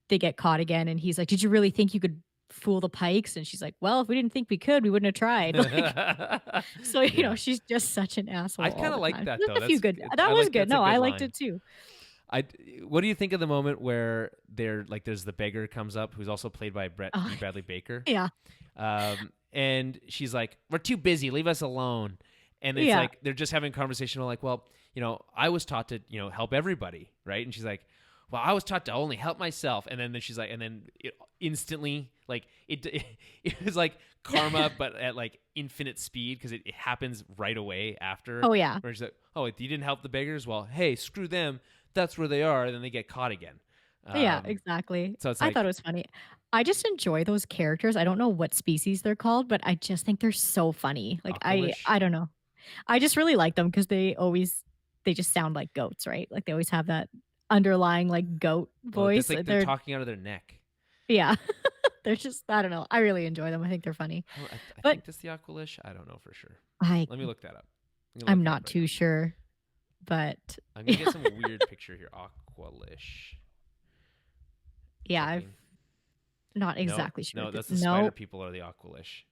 [SPEAKER 1] they get caught again and he's like, "Did you really think you could fool the Pikes?" And she's like, "Well, if we didn't think we could, we wouldn't have tried." Like, so,
[SPEAKER 2] yeah,
[SPEAKER 1] she's just such an
[SPEAKER 2] I
[SPEAKER 1] asshole all
[SPEAKER 2] kind of
[SPEAKER 1] the
[SPEAKER 2] like
[SPEAKER 1] time.
[SPEAKER 2] that
[SPEAKER 1] There's
[SPEAKER 2] though.
[SPEAKER 1] a few good. That
[SPEAKER 2] I
[SPEAKER 1] was
[SPEAKER 2] like
[SPEAKER 1] good.
[SPEAKER 2] that's a
[SPEAKER 1] No,
[SPEAKER 2] good
[SPEAKER 1] I liked
[SPEAKER 2] line.
[SPEAKER 1] it too.
[SPEAKER 2] I what do you think of the moment where there's the beggar comes up who's also played by
[SPEAKER 1] Oh,
[SPEAKER 2] B. Bradley Baker,
[SPEAKER 1] yeah.
[SPEAKER 2] and she's like, "We're too busy, leave us alone," and it's
[SPEAKER 1] Yeah.
[SPEAKER 2] like they're just having a conversation like, "Well, I was taught to help everybody, right?" And she's like, "Well, I was taught to only help myself," and then she's like, and then it instantly like it was like karma, but at like infinite speed because it happens right away after.
[SPEAKER 1] Oh, yeah.
[SPEAKER 2] Where she's like, "Oh, you didn't help the beggars? Well, hey, screw them. That's where they are." And then they get caught again.
[SPEAKER 1] Yeah, exactly.
[SPEAKER 2] So it's
[SPEAKER 1] I thought it
[SPEAKER 2] like
[SPEAKER 1] was funny. I just enjoy those characters. I don't know what species they're called, but I just think they're so funny. Like
[SPEAKER 2] Aqualish.
[SPEAKER 1] I don't know. I just really like them because they just sound like goats, right? Like they always have that underlying like goat
[SPEAKER 2] Well, that's
[SPEAKER 1] voice.
[SPEAKER 2] like they're
[SPEAKER 1] They're
[SPEAKER 2] talking out of their neck.
[SPEAKER 1] yeah. They're just I don't know. I really enjoy them. I think they're funny.
[SPEAKER 2] I
[SPEAKER 1] But
[SPEAKER 2] think that's the Aqualish. I don't know for sure.
[SPEAKER 1] I
[SPEAKER 2] Let me look that up. Let me look
[SPEAKER 1] I'm
[SPEAKER 2] that up
[SPEAKER 1] not
[SPEAKER 2] right
[SPEAKER 1] too
[SPEAKER 2] now.
[SPEAKER 1] sure. But
[SPEAKER 2] I'm gonna get some weird picture here. Aqualish.
[SPEAKER 1] yeah, I'm
[SPEAKER 2] Checking.
[SPEAKER 1] not
[SPEAKER 2] No,
[SPEAKER 1] exactly sure.
[SPEAKER 2] no, that's the spider
[SPEAKER 1] No.
[SPEAKER 2] people are the Aqualish.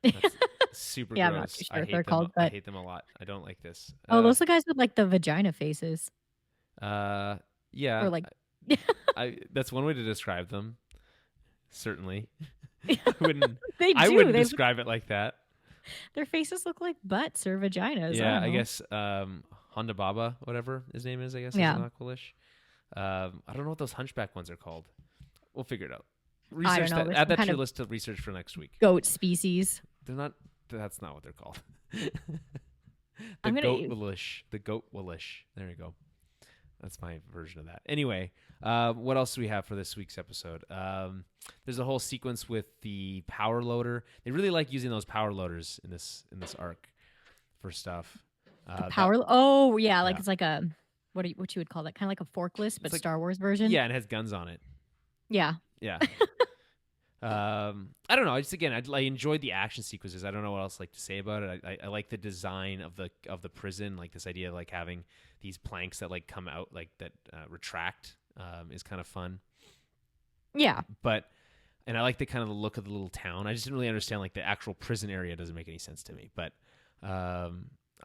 [SPEAKER 2] That's super
[SPEAKER 1] Yeah, I'm not too
[SPEAKER 2] gross.
[SPEAKER 1] sure
[SPEAKER 2] I
[SPEAKER 1] what they're
[SPEAKER 2] hate them.
[SPEAKER 1] called,
[SPEAKER 2] I
[SPEAKER 1] but
[SPEAKER 2] hate them a lot. I don't like this.
[SPEAKER 1] oh, those are the guys with like the vagina faces
[SPEAKER 2] Uh, yeah.
[SPEAKER 1] or like
[SPEAKER 2] That's one way to describe them. Certainly, I wouldn't.
[SPEAKER 1] they
[SPEAKER 2] I
[SPEAKER 1] do.
[SPEAKER 2] wouldn't
[SPEAKER 1] They
[SPEAKER 2] describe it like that.
[SPEAKER 1] their faces look like butts or vaginas. I
[SPEAKER 2] Yeah,
[SPEAKER 1] don't
[SPEAKER 2] I
[SPEAKER 1] know.
[SPEAKER 2] guess Honda Baba, whatever his name is, I guess is
[SPEAKER 1] Yeah.
[SPEAKER 2] an Aqualish. I don't know what those hunchback ones are called. We'll figure it out.
[SPEAKER 1] I
[SPEAKER 2] Research
[SPEAKER 1] don't know.
[SPEAKER 2] that.
[SPEAKER 1] There's
[SPEAKER 2] Add
[SPEAKER 1] some
[SPEAKER 2] that to
[SPEAKER 1] kind
[SPEAKER 2] your
[SPEAKER 1] of
[SPEAKER 2] list to research for next week.
[SPEAKER 1] goat species.
[SPEAKER 2] They're not. That's not what they're called. The
[SPEAKER 1] I'm
[SPEAKER 2] goat
[SPEAKER 1] gonna
[SPEAKER 2] willish. The goat willish. There you go. That's my version of that. Anyway, what else do we have for this week's episode? There's a whole sequence with the power loader. They really like using those power loaders in this arc for stuff.
[SPEAKER 1] power. Oh yeah, like
[SPEAKER 2] Yeah.
[SPEAKER 1] it's like a what you would call that? Kind of like a forklift, but
[SPEAKER 2] It's like
[SPEAKER 1] Star Wars version.
[SPEAKER 2] yeah, and it has guns on it.
[SPEAKER 1] Yeah.
[SPEAKER 2] Yeah. I don't know. I enjoyed the action sequences. I don't know what else like to say about it. I like the design of the prison, like this idea of like having these planks that like come out like that retract is kind of fun.
[SPEAKER 1] Yeah.
[SPEAKER 2] And I like the kind of the look of the little town. I just didn't really understand like the actual prison area doesn't make any sense to me, but I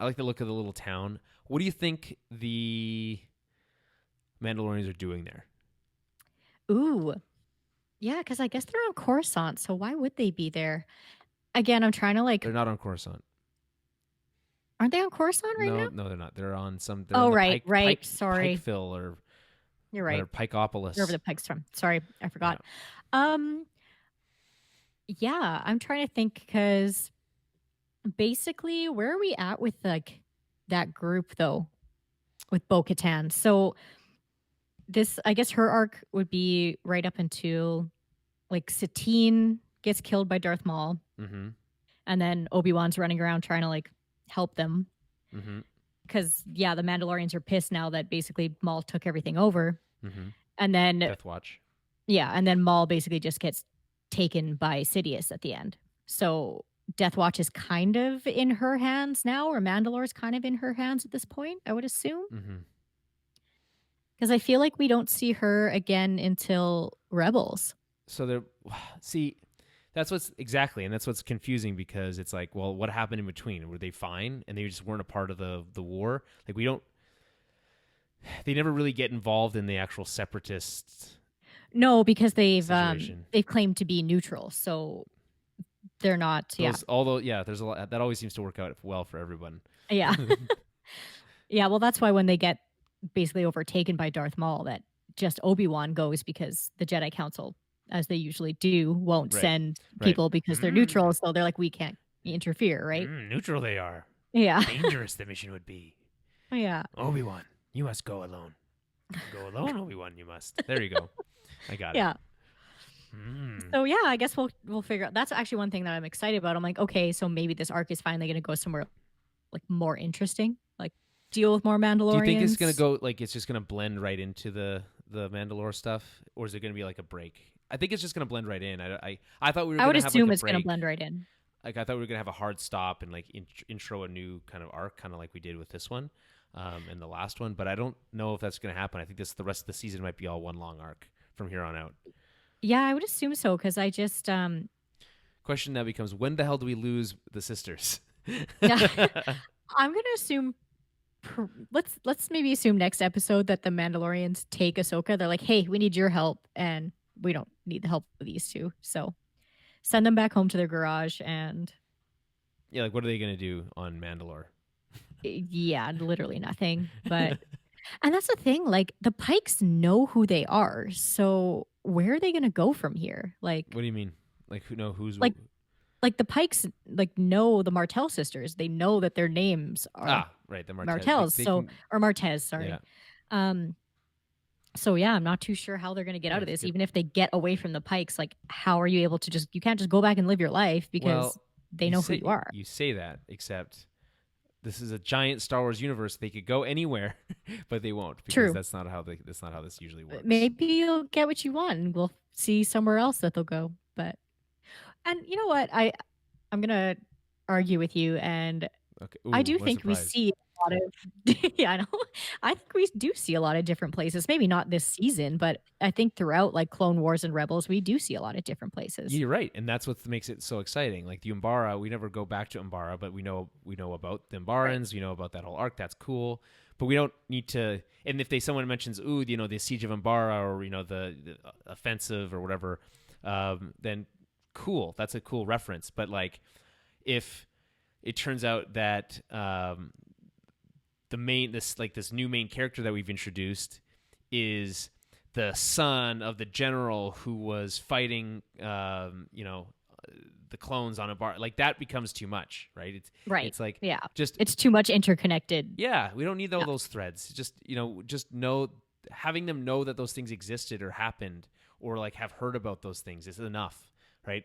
[SPEAKER 2] like the look of the little town. What do you think the Mandalorians are doing there?
[SPEAKER 1] Ooh. Yeah, because I guess they're on Coruscant, so why would they be there? Again, I'm trying to like,
[SPEAKER 2] They're not on Coruscant.
[SPEAKER 1] aren't they on Coruscant right now?
[SPEAKER 2] No, they're not. They're on some. They're
[SPEAKER 1] Oh,
[SPEAKER 2] in the
[SPEAKER 1] right, right. Sorry,
[SPEAKER 2] Pikeville or
[SPEAKER 1] you're right.
[SPEAKER 2] Pikeopolis.
[SPEAKER 1] Wherever the Pikes from. Sorry, I forgot.
[SPEAKER 2] Yeah.
[SPEAKER 1] Yeah, I'm trying to think because basically, where are we at with like that group though, with Bo-Katan? So this, I guess, her arc would be right up until like Satine gets killed by Darth Maul,
[SPEAKER 2] Mm-hmm.
[SPEAKER 1] and then Obi-Wan's running around trying to like help them.
[SPEAKER 2] Mm-hmm.
[SPEAKER 1] Because yeah, the Mandalorians are pissed now that basically Maul took everything over,
[SPEAKER 2] Mm-hmm.
[SPEAKER 1] and then
[SPEAKER 2] Death Watch.
[SPEAKER 1] yeah, and then Maul basically just gets taken by Sidious at the end. So Death Watch is kind of in her hands now, or Mandalore's kind of in her hands at this point, I would assume.
[SPEAKER 2] Mm-hmm.
[SPEAKER 1] Because I feel like we don't see her again until Rebels.
[SPEAKER 2] So that's what's confusing because it's like, well, what happened in between? Were they fine and they just weren't a part of the war? Like they never really get involved in the actual separatists.
[SPEAKER 1] No, because they've
[SPEAKER 2] Situation.
[SPEAKER 1] claimed to be neutral, so they're not.
[SPEAKER 2] Although, yeah, there's a lot that always seems to work out well for everyone.
[SPEAKER 1] Yeah, yeah. Well, that's why when they get basically overtaken by Darth Maul, that just Obi-Wan goes because the Jedi Council, as they usually do, won't
[SPEAKER 2] Right.
[SPEAKER 1] send
[SPEAKER 2] Right.
[SPEAKER 1] people because they're neutral. So they're like, we can't interfere, right?
[SPEAKER 2] Neutral they are.
[SPEAKER 1] Yeah,
[SPEAKER 2] Dangerous the mission would be.
[SPEAKER 1] yeah,
[SPEAKER 2] Obi-Wan, you must go alone. Go alone, Obi-Wan, you must. There you go. I got it.
[SPEAKER 1] yeah.
[SPEAKER 2] Mm.
[SPEAKER 1] So yeah, I guess we'll figure out. That's actually one thing that I'm excited about. I'm like, okay, so maybe this arc is finally going to go somewhere like more interesting, like deal with more Mandalorians.
[SPEAKER 2] Do you think it's gonna go like it's just gonna blend right into the Mandalore stuff, or is it gonna be like a break? I think it's just gonna blend right in. I thought we were.
[SPEAKER 1] I would
[SPEAKER 2] gonna have
[SPEAKER 1] assume
[SPEAKER 2] like a
[SPEAKER 1] it's going to
[SPEAKER 2] break.
[SPEAKER 1] blend right in.
[SPEAKER 2] Like I thought we were gonna have a hard stop and like intro a new kind of arc, kind of like we did with this one, and the last one. But I don't know if that's gonna happen. I think the rest of the season might be all one long arc from here on out.
[SPEAKER 1] Yeah, I would assume so because I just
[SPEAKER 2] Question now becomes, when the hell do we lose the sisters?
[SPEAKER 1] yeah, I'm gonna assume let's maybe assume next episode that the Mandalorians take Ahsoka. They're like, hey, we need your help, and we don't need the help of these two, so send them back home to their garage and
[SPEAKER 2] Yeah, like what are they gonna do on Mandalore?
[SPEAKER 1] yeah, literally nothing. But and that's the thing, like the Pikes know who they are, so where are they gonna go from here?
[SPEAKER 2] What do you mean? Like who know who's
[SPEAKER 1] Like like the Pikes like know the Martell sisters. They know that their names are
[SPEAKER 2] right, the Martez.
[SPEAKER 1] Martells,
[SPEAKER 2] They
[SPEAKER 1] so
[SPEAKER 2] can,
[SPEAKER 1] or Martez,
[SPEAKER 2] yeah.
[SPEAKER 1] sorry. Um, so yeah, I'm not too sure how they're gonna get
[SPEAKER 2] Yeah,
[SPEAKER 1] out of
[SPEAKER 2] it's
[SPEAKER 1] this.
[SPEAKER 2] good.
[SPEAKER 1] Even if they get away from the Pikes, like how are you able to just you can't just go back and live your life
[SPEAKER 2] Well,
[SPEAKER 1] because they know who you are.
[SPEAKER 2] you say that, except this is a giant Star Wars universe. They could go anywhere, but they won't because
[SPEAKER 1] True.
[SPEAKER 2] that's not how this usually works.
[SPEAKER 1] Maybe you'll get what you want and we'll see somewhere else that they'll go. But and you know what? I'm gonna argue with you, and
[SPEAKER 2] Okay.
[SPEAKER 1] I
[SPEAKER 2] Ooh,
[SPEAKER 1] do
[SPEAKER 2] what a
[SPEAKER 1] think we
[SPEAKER 2] surprise.
[SPEAKER 1] see a lot of yeah, I know. I think we do see a lot of different places. Maybe not this season, but I think throughout like Clone Wars and Rebels, we do see a lot of different places.
[SPEAKER 2] You're right, and that's what makes it so exciting. Like the Umbara, we never go back to Umbara, but we know about the
[SPEAKER 1] Right.
[SPEAKER 2] Umbarans. We know about that whole arc. That's cool, but we don't need to. And if someone mentions, ooh, the siege of Umbara, or the offensive or whatever, then cool. That's a cool reference. But like, if it turns out that this new main character that we've introduced is the son of the general who was fighting the clones on a bar, like that becomes too much, right?
[SPEAKER 1] Right.
[SPEAKER 2] It's like,
[SPEAKER 1] Yeah.
[SPEAKER 2] just,
[SPEAKER 1] It's too much interconnected.
[SPEAKER 2] yeah, we don't need all
[SPEAKER 1] Yeah.
[SPEAKER 2] those threads. Just know, having them know that those things existed or happened, or like have heard about those things is enough, right?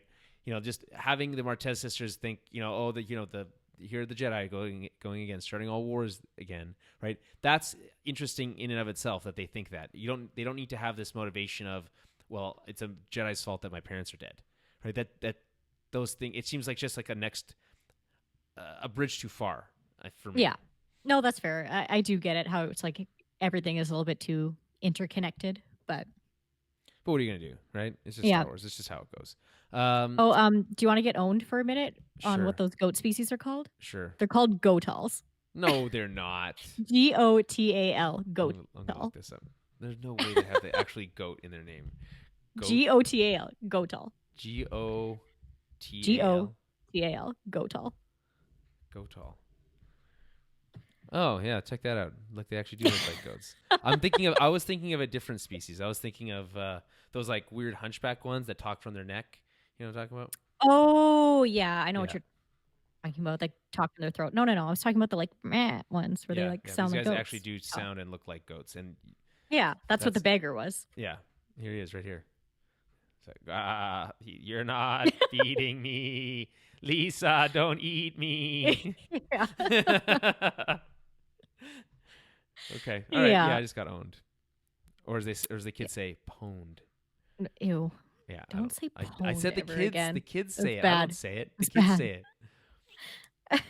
[SPEAKER 2] Just having the Martez sisters think, oh, the here are the Jedi going again, starting all wars again, right? That's interesting in and of itself that they think that. They don't need to have this motivation of, well, it's a Jedi's fault that my parents are dead, right? That those things, it seems like just like a bridge too far, for me.
[SPEAKER 1] Yeah. No, that's fair. I do get it how it's like everything is a little bit too interconnected, but
[SPEAKER 2] But what are you gonna do, right? It's just
[SPEAKER 1] yeah.
[SPEAKER 2] Star Wars. It's just how it goes.
[SPEAKER 1] Oh, do you want to get owned for a minute on what
[SPEAKER 2] Sure,
[SPEAKER 1] those goat species are called?
[SPEAKER 2] sure.
[SPEAKER 1] They're called gotals.
[SPEAKER 2] No, they're not.
[SPEAKER 1] Gotal.
[SPEAKER 2] I'm gonna look this up. There's no way they have the actually goat in their name. Goat.
[SPEAKER 1] Gotal. Gotal.
[SPEAKER 2] Gotal.
[SPEAKER 1] Gotal. Gotal.
[SPEAKER 2] Gotal. Oh yeah, check that out. Like they actually do look like goats. I was thinking of a different species. I was thinking of those like weird hunchback ones that talk from their neck. You know what I'm talking about?
[SPEAKER 1] Oh, yeah. I know what
[SPEAKER 2] Yeah.
[SPEAKER 1] you're talking about. Like talk in their throat. No, no, no. I was talking about the like meh ones where they
[SPEAKER 2] Yeah,
[SPEAKER 1] like
[SPEAKER 2] yeah. These
[SPEAKER 1] sound like
[SPEAKER 2] guys actually
[SPEAKER 1] goats.
[SPEAKER 2] do
[SPEAKER 1] Oh.
[SPEAKER 2] sound and look like goats, and
[SPEAKER 1] Yeah, that's what the
[SPEAKER 2] that's
[SPEAKER 1] beggar was.
[SPEAKER 2] yeah. Here he is, right here. It's like, you're not feeding me, Lisa. Don't eat me.
[SPEAKER 1] Yeah.
[SPEAKER 2] Okay, all right. Yeah,
[SPEAKER 1] Yeah.
[SPEAKER 2] I just got owned, or as the kids say, pwned.
[SPEAKER 1] Ew.
[SPEAKER 2] Yeah, I
[SPEAKER 1] Don't
[SPEAKER 2] don't.
[SPEAKER 1] say
[SPEAKER 2] I
[SPEAKER 1] pwned
[SPEAKER 2] said the
[SPEAKER 1] ever
[SPEAKER 2] kids. The
[SPEAKER 1] again.
[SPEAKER 2] kids
[SPEAKER 1] That's
[SPEAKER 2] say it. I don't
[SPEAKER 1] bad.
[SPEAKER 2] say it. The
[SPEAKER 1] That's
[SPEAKER 2] kids
[SPEAKER 1] bad.
[SPEAKER 2] say it.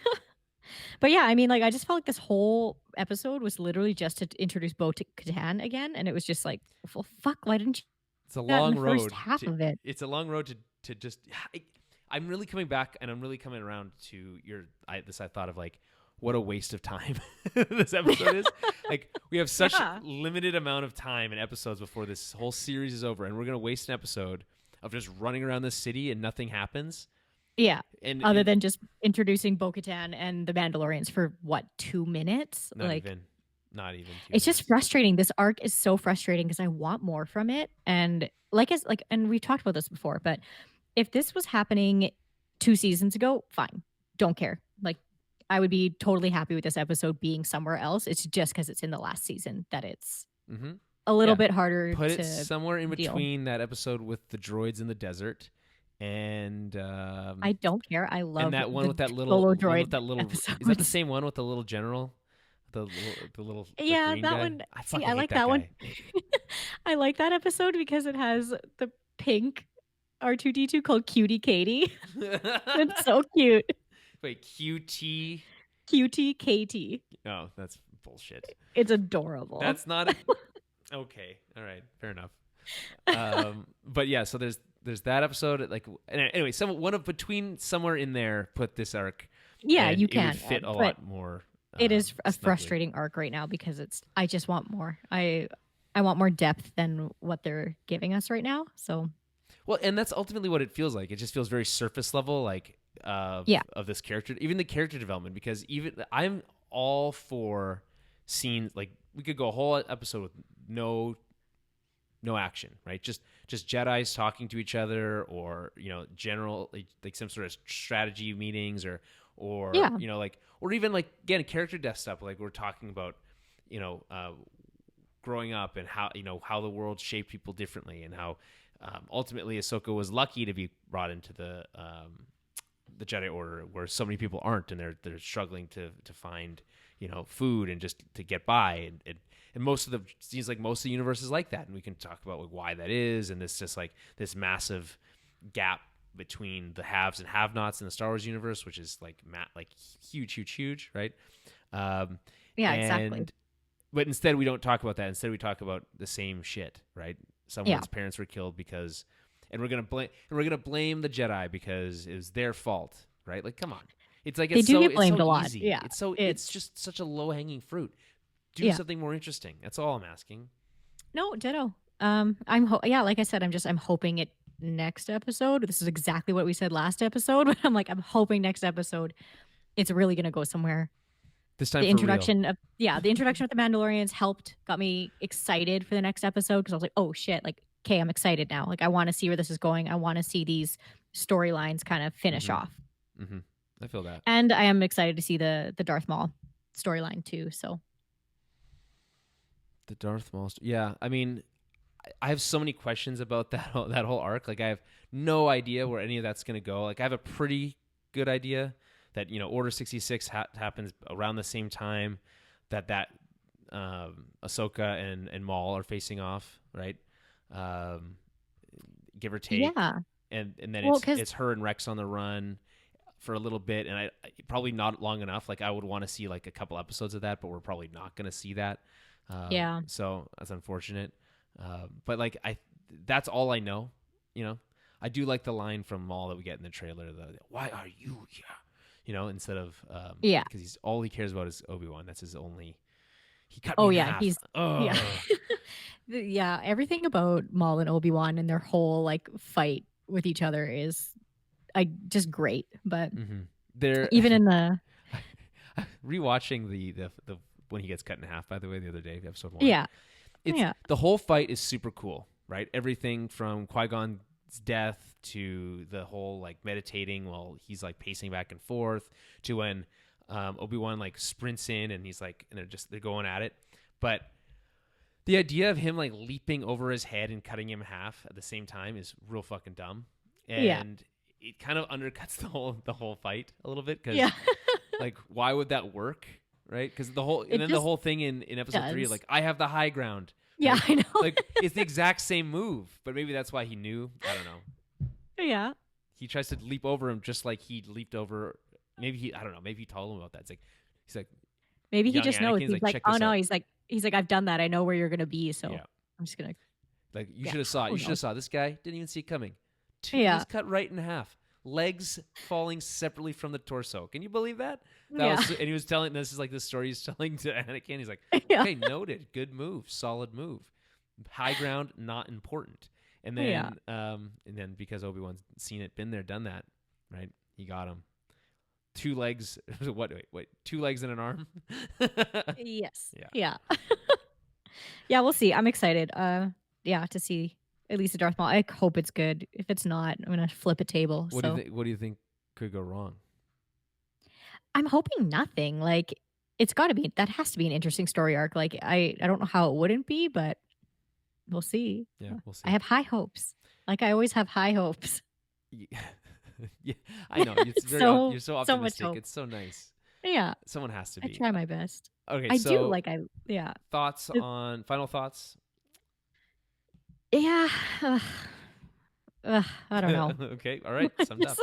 [SPEAKER 1] But yeah, I mean, like, I just felt like this whole episode was literally just to introduce Bo to Katan again, and it was just like, well, fuck, why didn't you
[SPEAKER 2] It's a
[SPEAKER 1] do that in
[SPEAKER 2] long
[SPEAKER 1] the first
[SPEAKER 2] road
[SPEAKER 1] half
[SPEAKER 2] to.
[SPEAKER 1] of it?
[SPEAKER 2] It's a long road to just. I'm really coming back, and I'm really coming around to this. I thought of like, what a waste of time this episode is. Like, we have such
[SPEAKER 1] Yeah.
[SPEAKER 2] limited amount of time and episodes before this whole series is over, and we're gonna waste an episode of just running around the city and nothing happens.
[SPEAKER 1] Yeah.
[SPEAKER 2] And
[SPEAKER 1] Other than just introducing Bo Katan and the Mandalorians for what, 2 minutes?
[SPEAKER 2] not
[SPEAKER 1] Like,
[SPEAKER 2] even, not even 2
[SPEAKER 1] it's just
[SPEAKER 2] minutes.
[SPEAKER 1] frustrating. This arc is so frustrating because I want more from it. And and we've talked about this before, but if this was happening 2 seasons ago, fine. Don't care. Like, I would be totally happy with this episode being somewhere else. It's just because it's in the last season that it's
[SPEAKER 2] Mm-hmm.
[SPEAKER 1] a little
[SPEAKER 2] Yeah.
[SPEAKER 1] bit harder
[SPEAKER 2] Put it
[SPEAKER 1] to
[SPEAKER 2] somewhere in
[SPEAKER 1] deal.
[SPEAKER 2] between that episode with the droids in the desert and
[SPEAKER 1] I don't care. I love
[SPEAKER 2] that one
[SPEAKER 1] the
[SPEAKER 2] with that
[SPEAKER 1] solo
[SPEAKER 2] one with
[SPEAKER 1] droid
[SPEAKER 2] that little. Is that the
[SPEAKER 1] episodes.
[SPEAKER 2] same one with the little general, the
[SPEAKER 1] Yeah,
[SPEAKER 2] green
[SPEAKER 1] that
[SPEAKER 2] guy?
[SPEAKER 1] one.
[SPEAKER 2] I
[SPEAKER 1] See,
[SPEAKER 2] fucking
[SPEAKER 1] I
[SPEAKER 2] hate
[SPEAKER 1] like
[SPEAKER 2] that
[SPEAKER 1] that one.
[SPEAKER 2] guy.
[SPEAKER 1] I like that episode because it has the pink R2D2 called Cutie Katie. It's so cute.
[SPEAKER 2] Wait, QT?
[SPEAKER 1] Cutie Katie.
[SPEAKER 2] No, that's bullshit.
[SPEAKER 1] It's adorable.
[SPEAKER 2] That's not a. Okay, all right, fair enough. But yeah, so there's that episode. Like, anyway, one of between somewhere in there, put this arc,
[SPEAKER 1] Yeah,
[SPEAKER 2] and
[SPEAKER 1] you
[SPEAKER 2] it would
[SPEAKER 1] can,
[SPEAKER 2] fit a
[SPEAKER 1] but
[SPEAKER 2] lot more.
[SPEAKER 1] it is a
[SPEAKER 2] snugly.
[SPEAKER 1] frustrating arc right now because I just want more. I want more depth than what they're giving us right now. So
[SPEAKER 2] Well, and that's ultimately what it feels like. It just feels very surface level, like
[SPEAKER 1] yeah,
[SPEAKER 2] of this character, even the character development. Because even I'm all for scenes like we could go a whole episode with no action, right? Just Jedi's talking to each other, or general like some sort of strategy meetings, or
[SPEAKER 1] yeah,
[SPEAKER 2] like, or even like again character death stuff, like we're talking about, you know, uh, growing up and how the world shaped people differently, and how ultimately Ahsoka was lucky to be brought into the Jedi Order, where so many people aren't, and they're struggling to find food and just to get by, and most of the seems like most of the universe is like that, and we can talk about like why that is, and this just like this massive gap between the haves and have-nots in the Star Wars universe, which is like huge, right? Um,
[SPEAKER 1] yeah, exactly.
[SPEAKER 2] and but instead we don't talk about that. Instead we talk about the same shit, right?
[SPEAKER 1] Yeah,
[SPEAKER 2] Someone's parents were killed because, and we're gonna blame the Jedi because it was their fault, right? Like, come on. It's like
[SPEAKER 1] they do get
[SPEAKER 2] it's
[SPEAKER 1] blamed
[SPEAKER 2] so
[SPEAKER 1] a lot.
[SPEAKER 2] easy.
[SPEAKER 1] Yeah,
[SPEAKER 2] It's
[SPEAKER 1] it's
[SPEAKER 2] just such a low hanging fruit. Do
[SPEAKER 1] yeah.
[SPEAKER 2] something more interesting. That's all I'm asking.
[SPEAKER 1] No, ditto. Yeah, like I said, I'm hoping it next episode. This is exactly what we said last episode, but I'm like, I'm hoping next episode it's really gonna go somewhere.
[SPEAKER 2] This time
[SPEAKER 1] The
[SPEAKER 2] for real.
[SPEAKER 1] introduction of the introduction of the Mandalorians got me excited for the next episode because I was like, oh shit, like okay, I'm excited now. Like I want to see where this is going. I want to see these storylines kind of finish
[SPEAKER 2] Mm-hmm.
[SPEAKER 1] off.
[SPEAKER 2] Mm-hmm. I feel that.
[SPEAKER 1] And I am excited to see the Darth Maul storyline too. So
[SPEAKER 2] The Darth Maul. Yeah, I mean, I have so many questions about that whole arc. Like, I have no idea where any of that's going to go. Like, I have a pretty good idea that Order 66 happens around the same time that Ahsoka and Maul are facing off, right? Um, give or take,
[SPEAKER 1] yeah.
[SPEAKER 2] and then
[SPEAKER 1] Well,
[SPEAKER 2] it's
[SPEAKER 1] because
[SPEAKER 2] it's her and Rex on the run for a little bit, and I probably not long enough. Like, I would want to see like a couple episodes of that, but we're probably not going to see that.
[SPEAKER 1] yeah.
[SPEAKER 2] So that's unfortunate. But like that's all I know. You know, I do like the line from Maul that we get in the trailer. "Why are you here?" Instead of
[SPEAKER 1] Yeah.
[SPEAKER 2] because he's all he cares about is Obi-Wan. That's his only. He cut me
[SPEAKER 1] Oh
[SPEAKER 2] in
[SPEAKER 1] yeah,
[SPEAKER 2] half.
[SPEAKER 1] he's yeah.
[SPEAKER 2] Ugh.
[SPEAKER 1] Yeah, everything about Maul and Obi-Wan and their whole like fight with each other is just great. But
[SPEAKER 2] Mm-hmm. They're
[SPEAKER 1] even in the
[SPEAKER 2] rewatching the when he gets cut in half. By the way, the other day, episode 1.
[SPEAKER 1] yeah,
[SPEAKER 2] It's
[SPEAKER 1] yeah,
[SPEAKER 2] the whole fight is super cool, right? Everything from Qui-Gon's death to the whole like meditating while he's like pacing back and forth to when Obi-Wan like sprints in and he's like and they're going at it. But the idea of him like leaping over his head and cutting him in half at the same time is real fucking dumb.
[SPEAKER 1] yeah,
[SPEAKER 2] And it kind of undercuts the whole fight a little bit
[SPEAKER 1] yeah.
[SPEAKER 2] because like why would that work, right? Because
[SPEAKER 1] It
[SPEAKER 2] the
[SPEAKER 1] just
[SPEAKER 2] whole thing in episode 3,
[SPEAKER 1] does.
[SPEAKER 2] like I have the high ground,
[SPEAKER 1] Yeah,
[SPEAKER 2] right?
[SPEAKER 1] I know.
[SPEAKER 2] Like it's the exact same move, but maybe that's why he knew. I don't know.
[SPEAKER 1] Yeah.
[SPEAKER 2] He tries to leap over him just like he leaped over. Maybe I don't know. Maybe he told him about that. He's like
[SPEAKER 1] Maybe he
[SPEAKER 2] young
[SPEAKER 1] just knows.
[SPEAKER 2] Anakin's
[SPEAKER 1] He's
[SPEAKER 2] like
[SPEAKER 1] like,
[SPEAKER 2] check
[SPEAKER 1] oh
[SPEAKER 2] this
[SPEAKER 1] no,
[SPEAKER 2] out.
[SPEAKER 1] he's like, I've done that. I know where you're gonna be, so
[SPEAKER 2] Yeah,
[SPEAKER 1] I'm just gonna
[SPEAKER 2] like you
[SPEAKER 1] yeah.
[SPEAKER 2] should have saw it.
[SPEAKER 1] Who
[SPEAKER 2] You should have
[SPEAKER 1] knows?
[SPEAKER 2] saw this guy didn't even see it coming.
[SPEAKER 1] Yeah.
[SPEAKER 2] He's cut right in half. Legs falling separately from the torso. Can you believe that?
[SPEAKER 1] Yeah.
[SPEAKER 2] And he was telling this is like the story he's telling to Anakin. He's like,
[SPEAKER 1] Yeah.
[SPEAKER 2] okay, noted, good move, solid move, high ground, not important.
[SPEAKER 1] Yeah.
[SPEAKER 2] And then because Obi-Wan's seen it, been there, done that, right? He got him. 2 legs. What? Wait. 2 legs and an arm.
[SPEAKER 1] Yes.
[SPEAKER 2] Yeah.
[SPEAKER 1] Yeah. Yeah, we'll see. I'm excited. Yeah, to see at least a Darth Maul. I hope it's good. If it's not, I'm gonna flip a table.
[SPEAKER 2] What do you
[SPEAKER 1] So
[SPEAKER 2] think? What do you think could go wrong?
[SPEAKER 1] I'm hoping nothing. Like it's gotta be that has to be an interesting story arc. Like I don't know how it wouldn't be, but we'll see.
[SPEAKER 2] Yeah, we'll
[SPEAKER 1] I
[SPEAKER 2] see.
[SPEAKER 1] have high hopes. Like I always have high hopes.
[SPEAKER 2] Yeah, yeah, I know. It's very
[SPEAKER 1] So
[SPEAKER 2] you're so
[SPEAKER 1] so much
[SPEAKER 2] optimistic.
[SPEAKER 1] hope.
[SPEAKER 2] It's so nice.
[SPEAKER 1] Yeah.
[SPEAKER 2] Someone has to
[SPEAKER 1] I
[SPEAKER 2] be.
[SPEAKER 1] try my best.
[SPEAKER 2] Okay,
[SPEAKER 1] I do
[SPEAKER 2] so
[SPEAKER 1] like I yeah.
[SPEAKER 2] final thoughts.
[SPEAKER 1] Yeah. I don't know.
[SPEAKER 2] Okay, all right, summed up.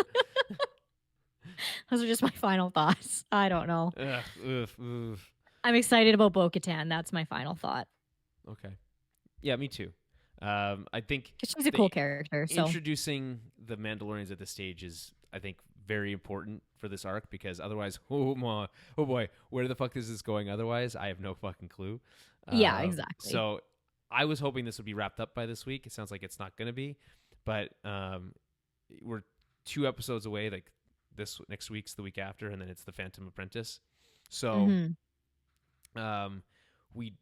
[SPEAKER 1] Those are just my final thoughts. I don't know.
[SPEAKER 2] Ugh, oof, oof.
[SPEAKER 1] I'm excited about Bo-Katan. That's my final thought.
[SPEAKER 2] Okay, yeah, me too. I think
[SPEAKER 1] 'Cause she's a cool
[SPEAKER 2] the
[SPEAKER 1] character. So
[SPEAKER 2] introducing the Mandalorians at this stage is, I think, very important for this arc because otherwise, oh boy, where the fuck is this going? Otherwise, I have no fucking clue.
[SPEAKER 1] yeah, exactly.
[SPEAKER 2] So I was hoping this would be wrapped up by this week. It sounds like it's not going to be, but we're 2 episodes away. Like this next week's the week after, and then it's the Phantom Apprentice. So
[SPEAKER 1] Hmm.
[SPEAKER 2] we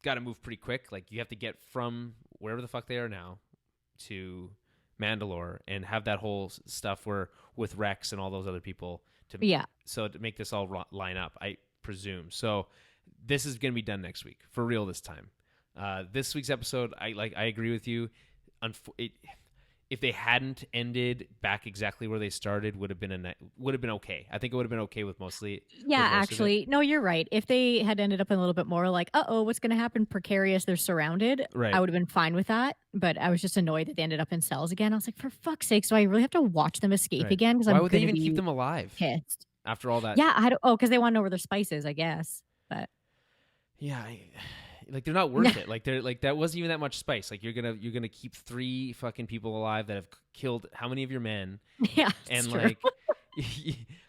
[SPEAKER 2] got to move pretty quick. Like you have to get from wherever the fuck they are now to Mandalore and have that whole stuff where with Rex and all those other people to
[SPEAKER 1] Yeah.
[SPEAKER 2] to make this all line up. I presume so. This is going to be done next week for real this time. This week's episode, I agree with you. If they hadn't ended back exactly where they started, would have been okay. I think it would have been okay with mostly.
[SPEAKER 1] Yeah,
[SPEAKER 2] With most of it.
[SPEAKER 1] actually. No, you're right. If they had ended up in a little bit more like, uh-oh, what's going to happen? Precarious, they're surrounded.
[SPEAKER 2] Right.
[SPEAKER 1] I would have been fine with that. But I was just annoyed that they ended up in cells again. I was like, for fuck's sake, so I really have to watch them escape
[SPEAKER 2] Right.
[SPEAKER 1] again? Because
[SPEAKER 2] Why
[SPEAKER 1] I'm
[SPEAKER 2] would they
[SPEAKER 1] going to
[SPEAKER 2] even keep
[SPEAKER 1] be
[SPEAKER 2] them alive
[SPEAKER 1] pissed.
[SPEAKER 2] after all that?
[SPEAKER 1] Yeah, I don't. Oh, because they want to know where their spice is, I guess. But
[SPEAKER 2] Yeah, like they're not worth it. Like they're like that wasn't even that much spice. Like you're gonna keep 3 fucking people alive that have killed how many of your men
[SPEAKER 1] yeah,
[SPEAKER 2] and
[SPEAKER 1] it's true.
[SPEAKER 2] like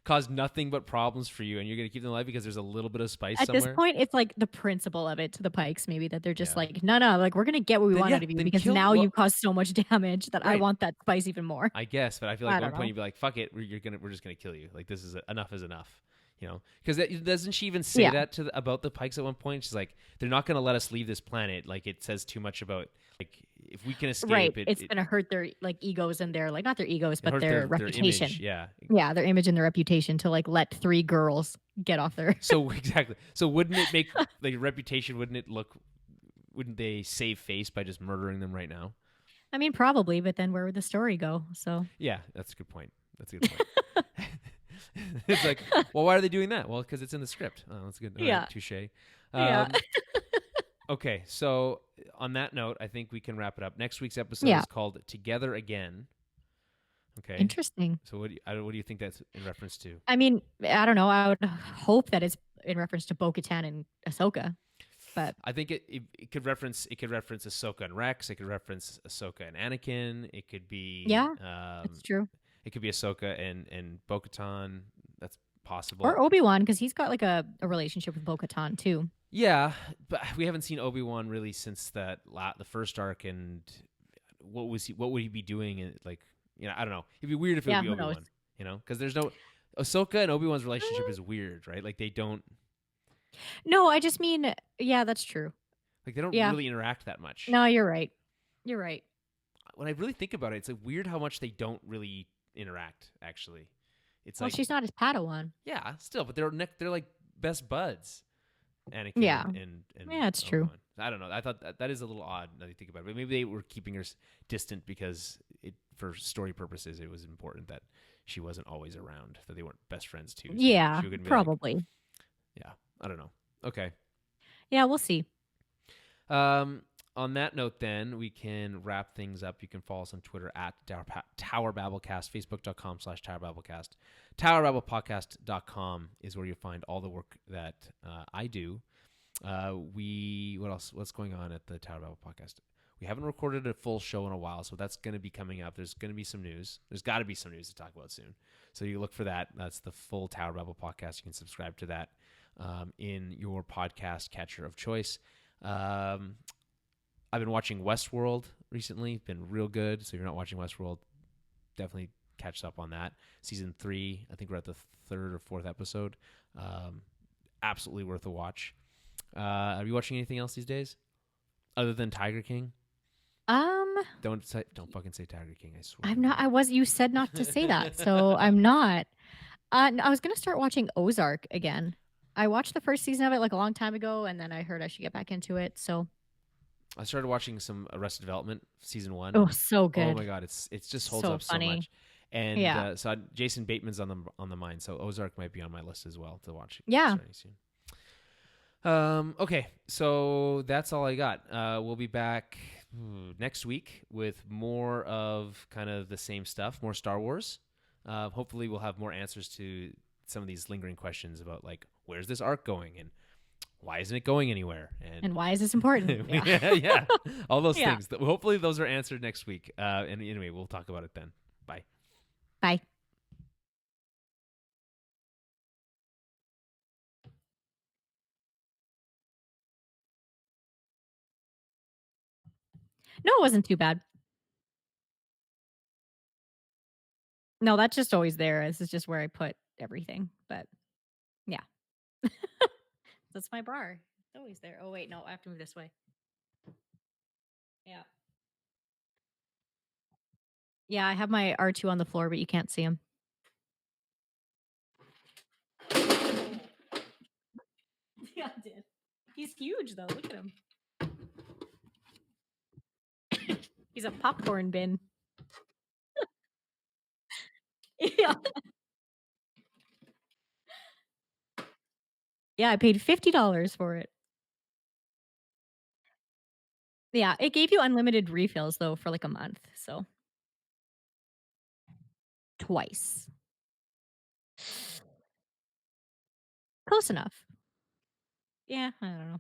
[SPEAKER 2] caused nothing but problems for you, and you're gonna keep them alive because there's a little bit of spice
[SPEAKER 1] At this
[SPEAKER 2] somewhere.
[SPEAKER 1] point, it's like the principle of it to the Pikes, maybe that they're just
[SPEAKER 2] Yeah.
[SPEAKER 1] like, no, like we're gonna get what we want out of you
[SPEAKER 2] Then
[SPEAKER 1] because
[SPEAKER 2] kill.
[SPEAKER 1] now
[SPEAKER 2] Well,
[SPEAKER 1] you caused so much damage that I
[SPEAKER 2] right.
[SPEAKER 1] want that spice even more.
[SPEAKER 2] I guess, but I feel like
[SPEAKER 1] I
[SPEAKER 2] at one
[SPEAKER 1] don't
[SPEAKER 2] point
[SPEAKER 1] know.
[SPEAKER 2] you'd be like, "Fuck it, we're just gonna kill you. Like this is enough is enough." You know, because doesn't she even say
[SPEAKER 1] Yeah.
[SPEAKER 2] that about the Pikes at one point? She's like, "They're not gonna let us leave this planet. Like it says too much about like if we can escape
[SPEAKER 1] Right.
[SPEAKER 2] it.
[SPEAKER 1] It's gonna hurt their like egos and their like not their egos,
[SPEAKER 2] It
[SPEAKER 1] but
[SPEAKER 2] hurts
[SPEAKER 1] their
[SPEAKER 2] their
[SPEAKER 1] reputation.
[SPEAKER 2] image. Yeah.
[SPEAKER 1] Yeah, their image and their reputation to like let 3 girls get off their
[SPEAKER 2] So exactly. So wouldn't it make like reputation? Wouldn't they save face by just murdering them right now?
[SPEAKER 1] I mean, probably, but then where would the story go? So
[SPEAKER 2] Yeah, that's a good point. That's a good point. It's like, well, why are they doing that? Well, because it's in the script. Oh, that's good. All
[SPEAKER 1] Yeah.
[SPEAKER 2] right, touche.
[SPEAKER 1] Yeah.
[SPEAKER 2] Okay, so on that note, I think we can wrap it up. Next week's episode
[SPEAKER 1] Yeah.
[SPEAKER 2] is called "Together Again." Okay.
[SPEAKER 1] Interesting.
[SPEAKER 2] So what do you think that's in reference to?
[SPEAKER 1] I mean, I don't know. I would hope that it's in reference to Bo-Katan and Ahsoka, but
[SPEAKER 2] I think it could reference Ahsoka and Rex. It could reference Ahsoka and Anakin. It could be
[SPEAKER 1] yeah, that's true.
[SPEAKER 2] it could be Ahsoka and Bo-Katan. That's possible.
[SPEAKER 1] Or Obi-Wan, because he's got like a relationship with Bo-Katan too.
[SPEAKER 2] Yeah, but we haven't seen Obi-Wan really since the first arc. And what would he be doing? Like, I don't know. It'd be weird if it would be
[SPEAKER 1] who
[SPEAKER 2] Obi-Wan.
[SPEAKER 1] knows?
[SPEAKER 2] Because there's no Ahsoka and Obi-Wan's relationship is weird, right? Like they don't
[SPEAKER 1] No, I just mean, yeah, that's true. Yeah.
[SPEAKER 2] really interact that much.
[SPEAKER 1] No, you're right. You're right.
[SPEAKER 2] When I really think about it, it's like weird how much they don't really interact. Actually, it's
[SPEAKER 1] Well,
[SPEAKER 2] like
[SPEAKER 1] she's not his Padawan.
[SPEAKER 2] yeah, still, but they're like best buds. Anakin
[SPEAKER 1] Yeah.
[SPEAKER 2] and
[SPEAKER 1] Yeah, it's true.
[SPEAKER 2] Obi-Wan. I don't know. I thought that is a little odd now that you think about it. But maybe they were keeping her distant because for story purposes, it was important that she wasn't always around, that they weren't best friends too. So
[SPEAKER 1] Yeah,
[SPEAKER 2] she wouldn't be
[SPEAKER 1] probably.
[SPEAKER 2] yeah, I don't know. Okay.
[SPEAKER 1] Yeah, we'll see.
[SPEAKER 2] On that note, then, we can wrap things up. You can follow us on Twitter at Tower Babblecast, Facebook.com/TowerBabblecast. TowerBabblePodcast.com is where you'll find all the work that I do. What else? What's going on at the Tower Babble Podcast? We haven't recorded a full show in a while, so that's going to be coming up. There's going to be some news. There's got to be some news to talk about soon. So you look for that. That's the full Tower Babble Podcast. You can subscribe to that in your podcast catcher of choice. I've been watching Westworld recently. Been real good. So if you're not watching Westworld, definitely catch up on that. Season 3, I think we're at the 3rd or 4th episode. Absolutely worth a watch. Are you watching anything else these days other than Tiger King? Don't fucking say Tiger King. I swear.
[SPEAKER 1] I'm not. You said not to say that, so I'm not. I was gonna start watching Ozark again. I watched the first season of it like a long time ago, and then I heard I should get back into it. So
[SPEAKER 2] I started watching some Arrested Development season 1.
[SPEAKER 1] oh, so good.
[SPEAKER 2] Oh my god, it's just holds
[SPEAKER 1] So
[SPEAKER 2] up
[SPEAKER 1] funny.
[SPEAKER 2] so much. And
[SPEAKER 1] Yeah.
[SPEAKER 2] so Jason Bateman's on the mind, so Ozark might be on my list as well to watch.
[SPEAKER 1] Yeah.
[SPEAKER 2] Starting soon. Okay, so that's all I got. We'll be back next week with more of kind of the same stuff, more Star Wars. Hopefully, we'll have more answers to some of these lingering questions about like where's this arc going and why isn't it going anywhere and
[SPEAKER 1] And why is this important? Yeah.
[SPEAKER 2] yeah, all those
[SPEAKER 1] Yeah.
[SPEAKER 2] things. Hopefully, those are answered next week. And anyway, we'll talk about it then. Bye.
[SPEAKER 1] Bye. No, it wasn't too bad. No, that's just always there. This is just where I put everything. But yeah, that's my bar. It's always there. Oh wait, no, I have to move this way. Yeah. Yeah, I have my R2 on the floor, but you can't see him. Yeah, I did. He's huge though. Look at him. He's a popcorn bin. Yeah. Yeah, I paid $50 for it. Yeah, it gave you unlimited refills though for like a month. So twice. Close enough. Yeah, I don't know.